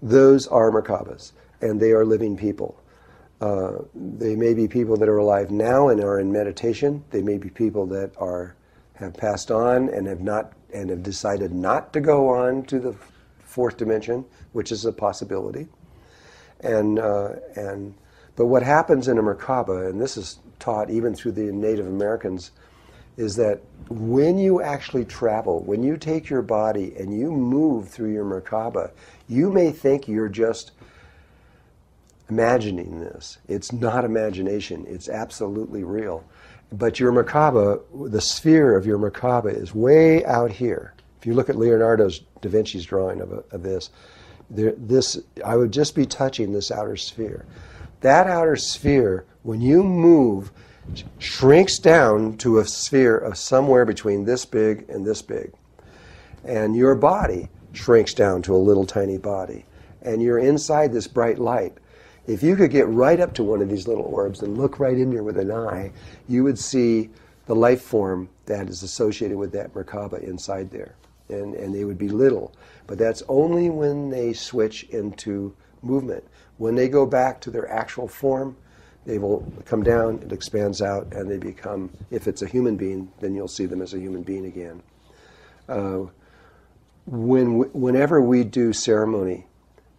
Those are Merkabas, and they are living people. They may be people that are alive now and are in meditation. They may be people that have passed on and have decided not to go on to the fourth dimension, which is a possibility. But what happens in a Merkaba, and this is taught even through the Native Americans, is that when you actually travel, when you take your body and you move through your Merkaba, you may think you're just imagining this. It's not imagination. It's absolutely real. But your Merkaba, the sphere of your Merkaba is way out here. If you look at Leonardo da Vinci's drawing of this, I would just be touching this outer sphere. That outer sphere, when you move, shrinks down to a sphere of somewhere between this big and this big. And your body shrinks down to a little tiny body. And you're inside this bright light. If you could get right up to one of these little orbs and look right in there with an eye, you would see the life form that is associated with that Merkaba inside there. And they would be little. But that's only when they switch into movement. When they go back to their actual form, they will come down, it expands out, and they become, if it's a human being, then you'll see them as a human being again. Whenever we do ceremony,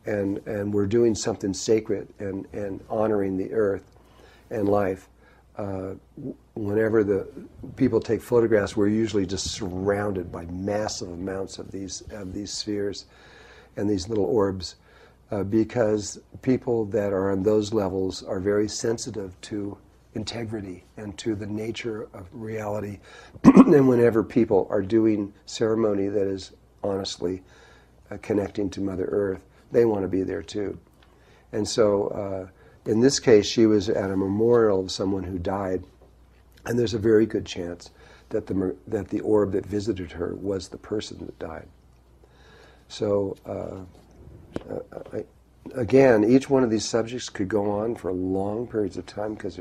and we're doing something sacred and honoring the earth and life, whenever the people take photographs, we're usually just surrounded by massive amounts of these spheres and these little orbs, because people that are on those levels are very sensitive to integrity and to the nature of reality. And whenever people are doing ceremony that is honestly connecting to Mother Earth, they want to be there too. And so in this case, she was at a memorial of someone who died, and there's a very good chance that the orb that visited her was the person that died. So again, each one of these subjects could go on for long periods of time because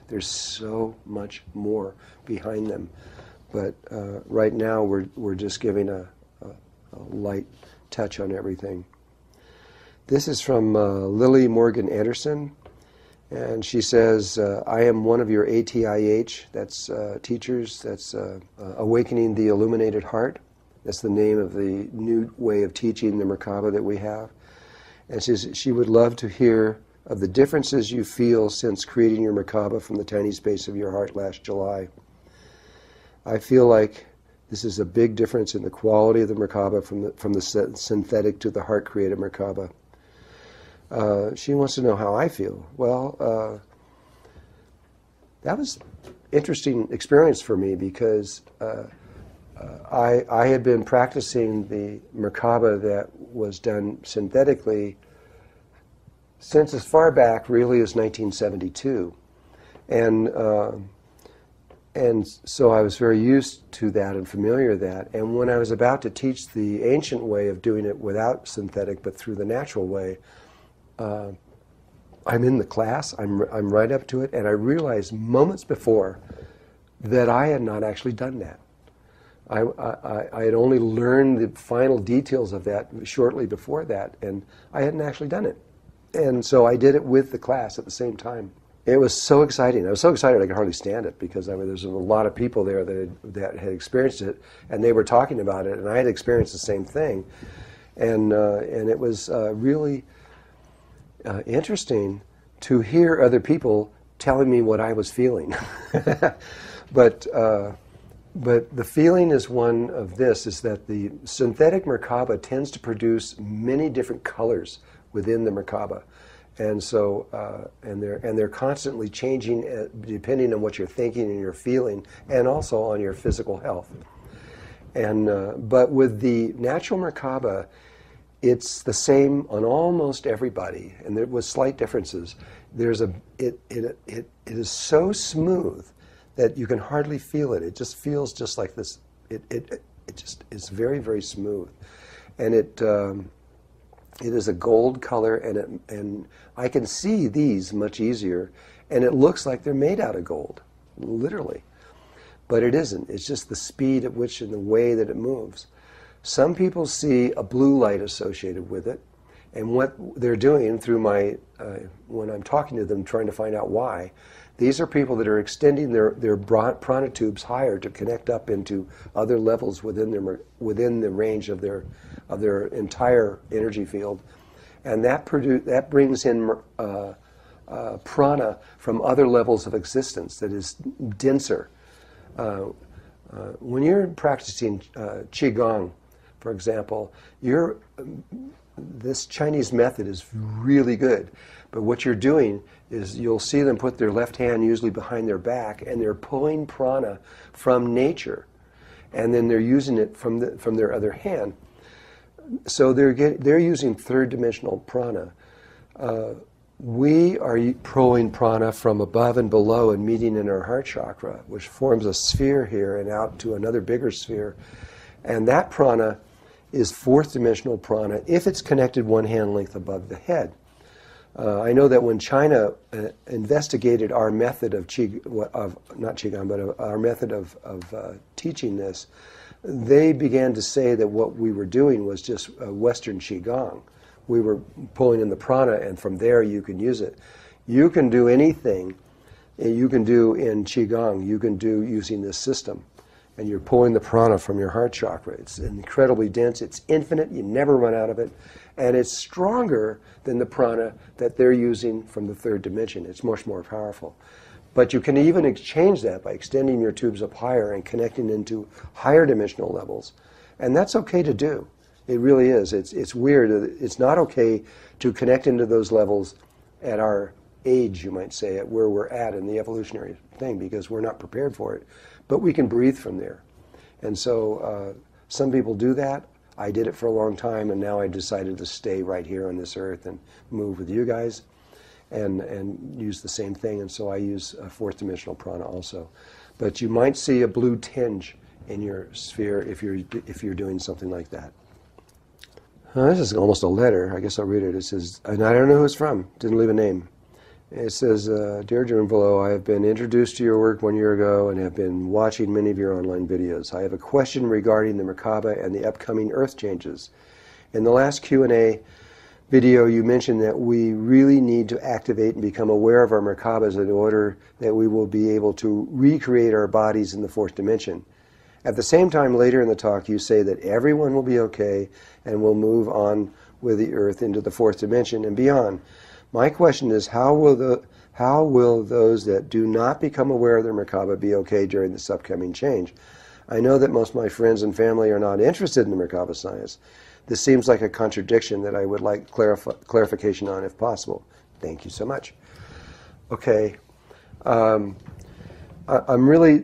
there's so much more behind them. But right now, we're just giving a light touch on everything. This is from Lily Morgan Anderson, and she says, I am one of your ATIH, that's teachers, that's Awakening the Illuminated Heart. That's the name of the new way of teaching the Merkaba that we have. And she would love to hear of the differences you feel since creating your Merkaba from the tiny space of your heart last July. I feel like this is a big difference in the quality of the Merkaba from the synthetic to the heart-created Merkaba. She wants to know how I feel. Well, that was an interesting experience for me because I had been practicing the Merkaba that was done synthetically since as far back really as 1972. And so I was very used to that and familiar with that. And when I was about to teach the ancient way of doing it without synthetic but through the natural way, I'm in the class, I'm right up to it, and I realized moments before that I had not actually done that. I had only learned the final details of that shortly before that, and I hadn't actually done it. And so I did it with the class at the same time. It was so exciting. I was so excited I could hardly stand it, because there's a lot of people there that had experienced it, and they were talking about it, and I had experienced the same thing. And it was really interesting to hear other people telling me what I was feeling. But the feeling is one of this, is that the synthetic Merkaba tends to produce many different colors within the Merkaba. And so, and they're constantly changing depending on what you're thinking and you're feeling, and also on your physical health. And but with the natural Merkaba, it's the same on almost everybody, and there was slight differences. It is so smooth that you can hardly feel it. It just feels just like this. It just is very, very smooth, and it is a gold color, and I can see these much easier, and it looks like they're made out of gold, literally, but it isn't. It's just the speed at which and the way that it moves. Some people see a blue light associated with it, and what they're doing through my, when I'm talking to them, trying to find out why, these are people that are extending their prana tubes higher to connect up into other levels within the range of their entire energy field, and that brings in prana from other levels of existence that is denser. When you're practicing qigong, for example, this Chinese method is really good, but what you're doing is you'll see them put their left hand usually behind their back, and they're pulling prana from nature, and then they're using it from their other hand. So they're using third dimensional prana. We are pulling prana from above and below and meeting in our heart chakra, which forms a sphere here and out to another bigger sphere, and that prana is fourth dimensional prana if it's connected one hand length above the head. I know that when China investigated our method of not qigong, but our method of teaching this, they began to say that what we were doing was just Western qigong. We were pulling in the prana, and from there you can use it. You can do anything you can do in qigong. You can do using this system. And you're pulling the prana from your heart chakra. It's incredibly dense. It's infinite. You never run out of it. And it's stronger than the prana that they're using from the third dimension. It's much more powerful. But you can even exchange that by extending your tubes up higher and connecting into higher dimensional levels. And that's okay to do. It really is. It's weird. It's not okay to connect into those levels at our age, you might say, at where we're at in the evolutionary thing, because we're not prepared for it. But we can breathe from there. And so some people do that. I did it for a long time, and now I decided to stay right here on this earth and move with you guys and use the same thing. And so I use fourth dimensional prana also. But you might see a blue tinge in your sphere if you're doing something like that. This is almost a letter. I guess I'll read it. It says, and I don't know who it's from. Didn't leave a name. It says, Dear Drunvalo, I have been introduced to your work 1 year ago and have been watching many of your online videos. I have a question regarding the Merkaba and the upcoming earth changes. In the last Q&A video, you mentioned that we really need to activate and become aware of our Merkabas in order that we will be able to recreate our bodies in the fourth dimension. At the same time, later in the talk, you say that everyone will be okay and will move on with the earth into the fourth dimension and beyond. My question is, how will those that do not become aware of their Merkaba be okay during this upcoming change? I know that most of my friends and family are not interested in the Merkaba science. This seems like a contradiction that I would like clarification on if possible. Thank you so much. Okay. I'm really,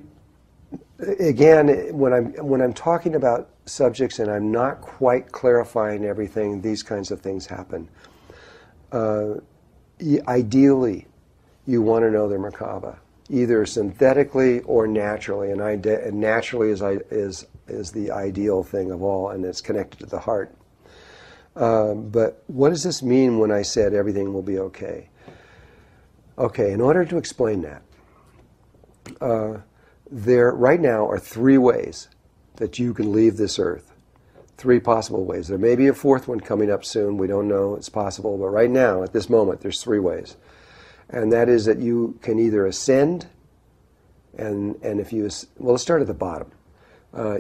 again, when I'm talking about subjects and I'm not quite clarifying everything, these kinds of things happen. Ideally, you want to know their Merkaba, either synthetically or naturally, and naturally is the ideal thing of all, and it's connected to the heart. But what does this mean when I said everything will be okay? Okay, in order to explain that, There, right now, are 3 ways that you can leave this earth. 3 possible ways. There may be a 4th one coming up soon. We don't know. It's possible. But right now, at this moment, there's 3 ways. And that is that you can either ascend, and if you... Well, let's start at the bottom.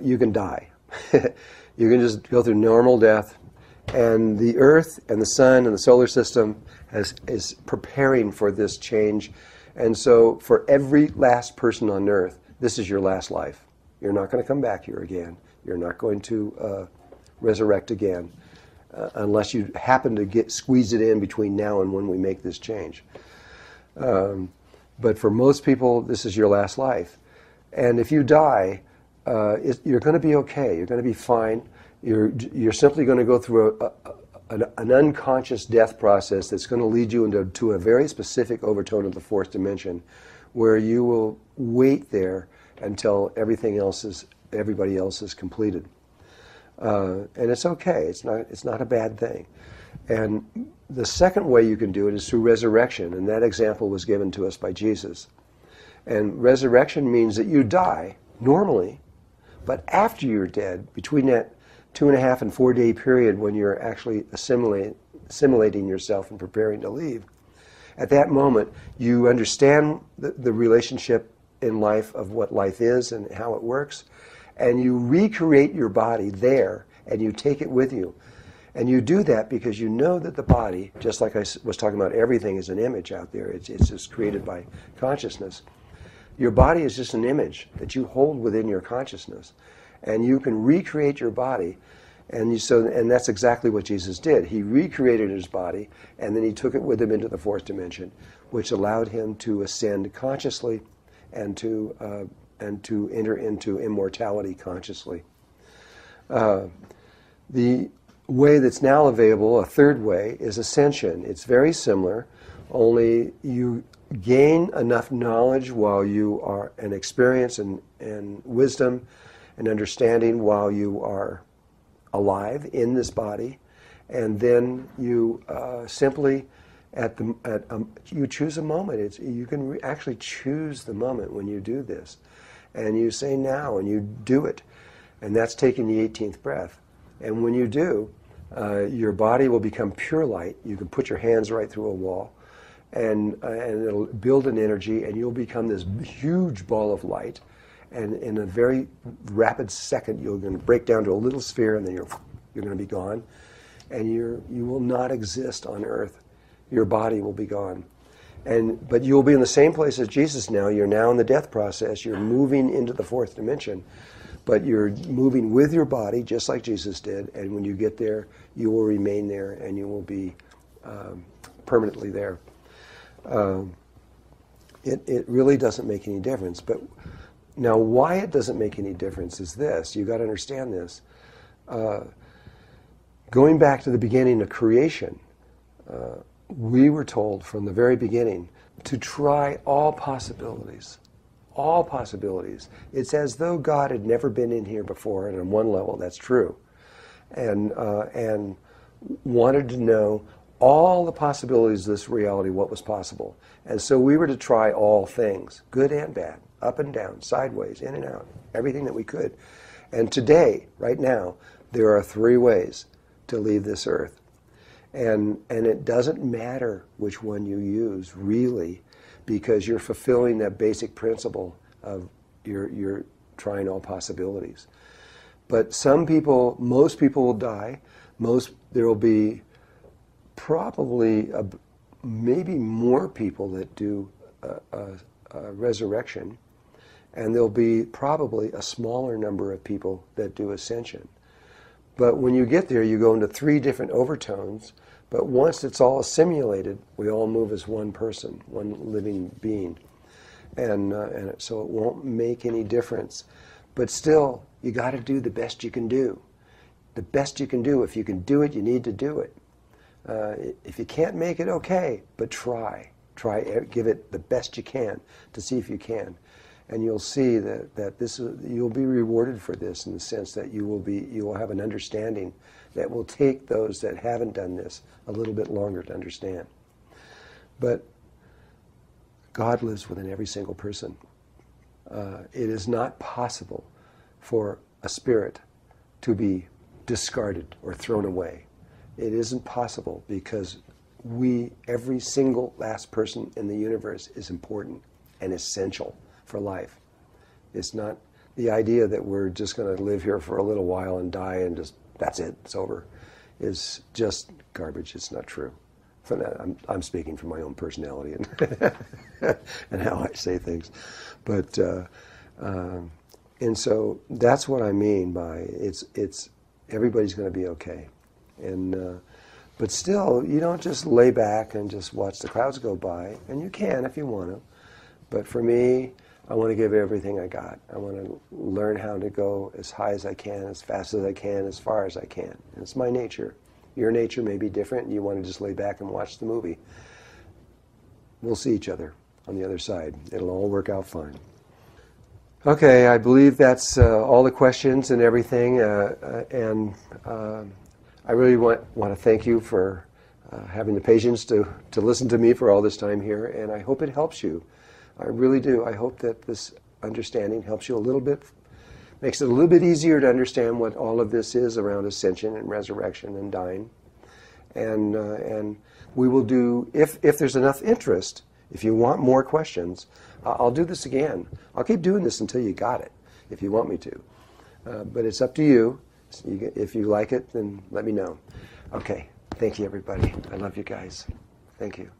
You can die. You can just go through normal death. And the earth and the sun and the solar system is preparing for this change. And so for every last person on earth, this is your last life. You're not going to come back here again. You're not going to resurrect again unless you happen to squeeze it in between now and when we make this change. But for most people, this is your last life. And if you die, you're going to be okay. You're going to be fine. You're simply going to go through an unconscious death process that's going to lead you into a very specific overtone of the 4th dimension, where you will wait there until everybody else is completed. And it's okay. It's not a bad thing. And the second way you can do it is through resurrection, and that example was given to us by Jesus. And resurrection means that you die normally, but after you're dead, between that 2.5 and 4 day period when you're actually assimilating yourself and preparing to leave, at that moment you understand the relationship in life of what life is and how it works, and you recreate your body there and you take it with you. And you do that because you know that the body, just like I was talking about, everything is an image out there. It's just created by consciousness. Your body is just an image that you hold within your consciousness. And you can recreate your body, and that's exactly what Jesus did. He recreated his body, and then he took it with him into the 4th dimension, which allowed him to ascend consciously and to enter into immortality consciously. The way that's now available, a 3rd way, is ascension. It's very similar, only you gain enough knowledge while you are, and experience and wisdom and understanding while you are alive in this body, and then you simply you choose a moment. You can actually choose the moment when you do this, and you say now, and you do it, and that's taking the 18th breath. And when you do, your body will become pure light. You can put your hands right through a wall, and it'll build an energy, and you'll become this huge ball of light. And in a very rapid second, you're going to break down to a little sphere, and then you're going to be gone. And you will not exist on earth. Your body will be gone. But you'll be in the same place as Jesus now. You're now in the death process. You're moving into the 4th dimension. But you're moving with your body, just like Jesus did. And when you get there, you will remain there, and you will be permanently there. It really doesn't make any difference. But now, why it doesn't make any difference is this. You've got to understand this. Going back to the beginning of creation, we were told from the very beginning to try all possibilities. All possibilities. It's as though God had never been in here before, and on one level that's true, and wanted to know all the possibilities of this reality, what was possible. And so we were to try all things, good and bad, up and down, sideways, in and out, everything that we could. And today, right now, there are 3 ways to leave this earth. And it doesn't matter which one you use, really, because you're fulfilling that basic principle of you're trying all possibilities. But most people will die. There will be probably maybe more people that do resurrection, and there'll be probably a smaller number of people that do ascension. But when you get there, you go into 3 different overtones, but once it's all assimilated, we all move as one person, one living being. And so it won't make any difference. But still, you got to do the best you can do. The best you can do. If you can do it, you need to do it. If you can't make it, okay, but try. Give it the best you can to see if you can. And you'll see that you'll be rewarded for this, in the sense that you will have an understanding that will take those that haven't done this a little bit longer to understand. But God lives within every single person. It is not possible for a spirit to be discarded or thrown away. It isn't possible because every single last person in the universe is important and essential for life. It's not the idea that we're just going to live here for a little while and die and just, that's it, it's over, is just garbage. It's not true. For that, I'm speaking from my own personality and, and how I say things. But, and so that's what I mean by it's everybody's going to be okay. And, but still, you don't just lay back and just watch the clouds go by, and you can if you want to. But for me, I want to give everything I got. I want to learn how to go as high as I can, as fast as I can, as far as I can. And it's my nature. Your nature may be different. You want to just lay back and watch the movie. We'll see each other on the other side. It'll all work out fine. Okay, I believe that's all the questions and everything. And I really want to thank you for having the patience to listen to me for all this time here. And I hope it helps you. I really do. I hope that this understanding helps you a little bit, makes it a little bit easier to understand what all of this is around ascension and resurrection and dying. And we will do, if there's enough interest, if you want more questions, I'll do this again. I'll keep doing this until you got it, if you want me to. But it's up to you. If you like it, then let me know. Okay. Thank you, everybody. I love you guys. Thank you.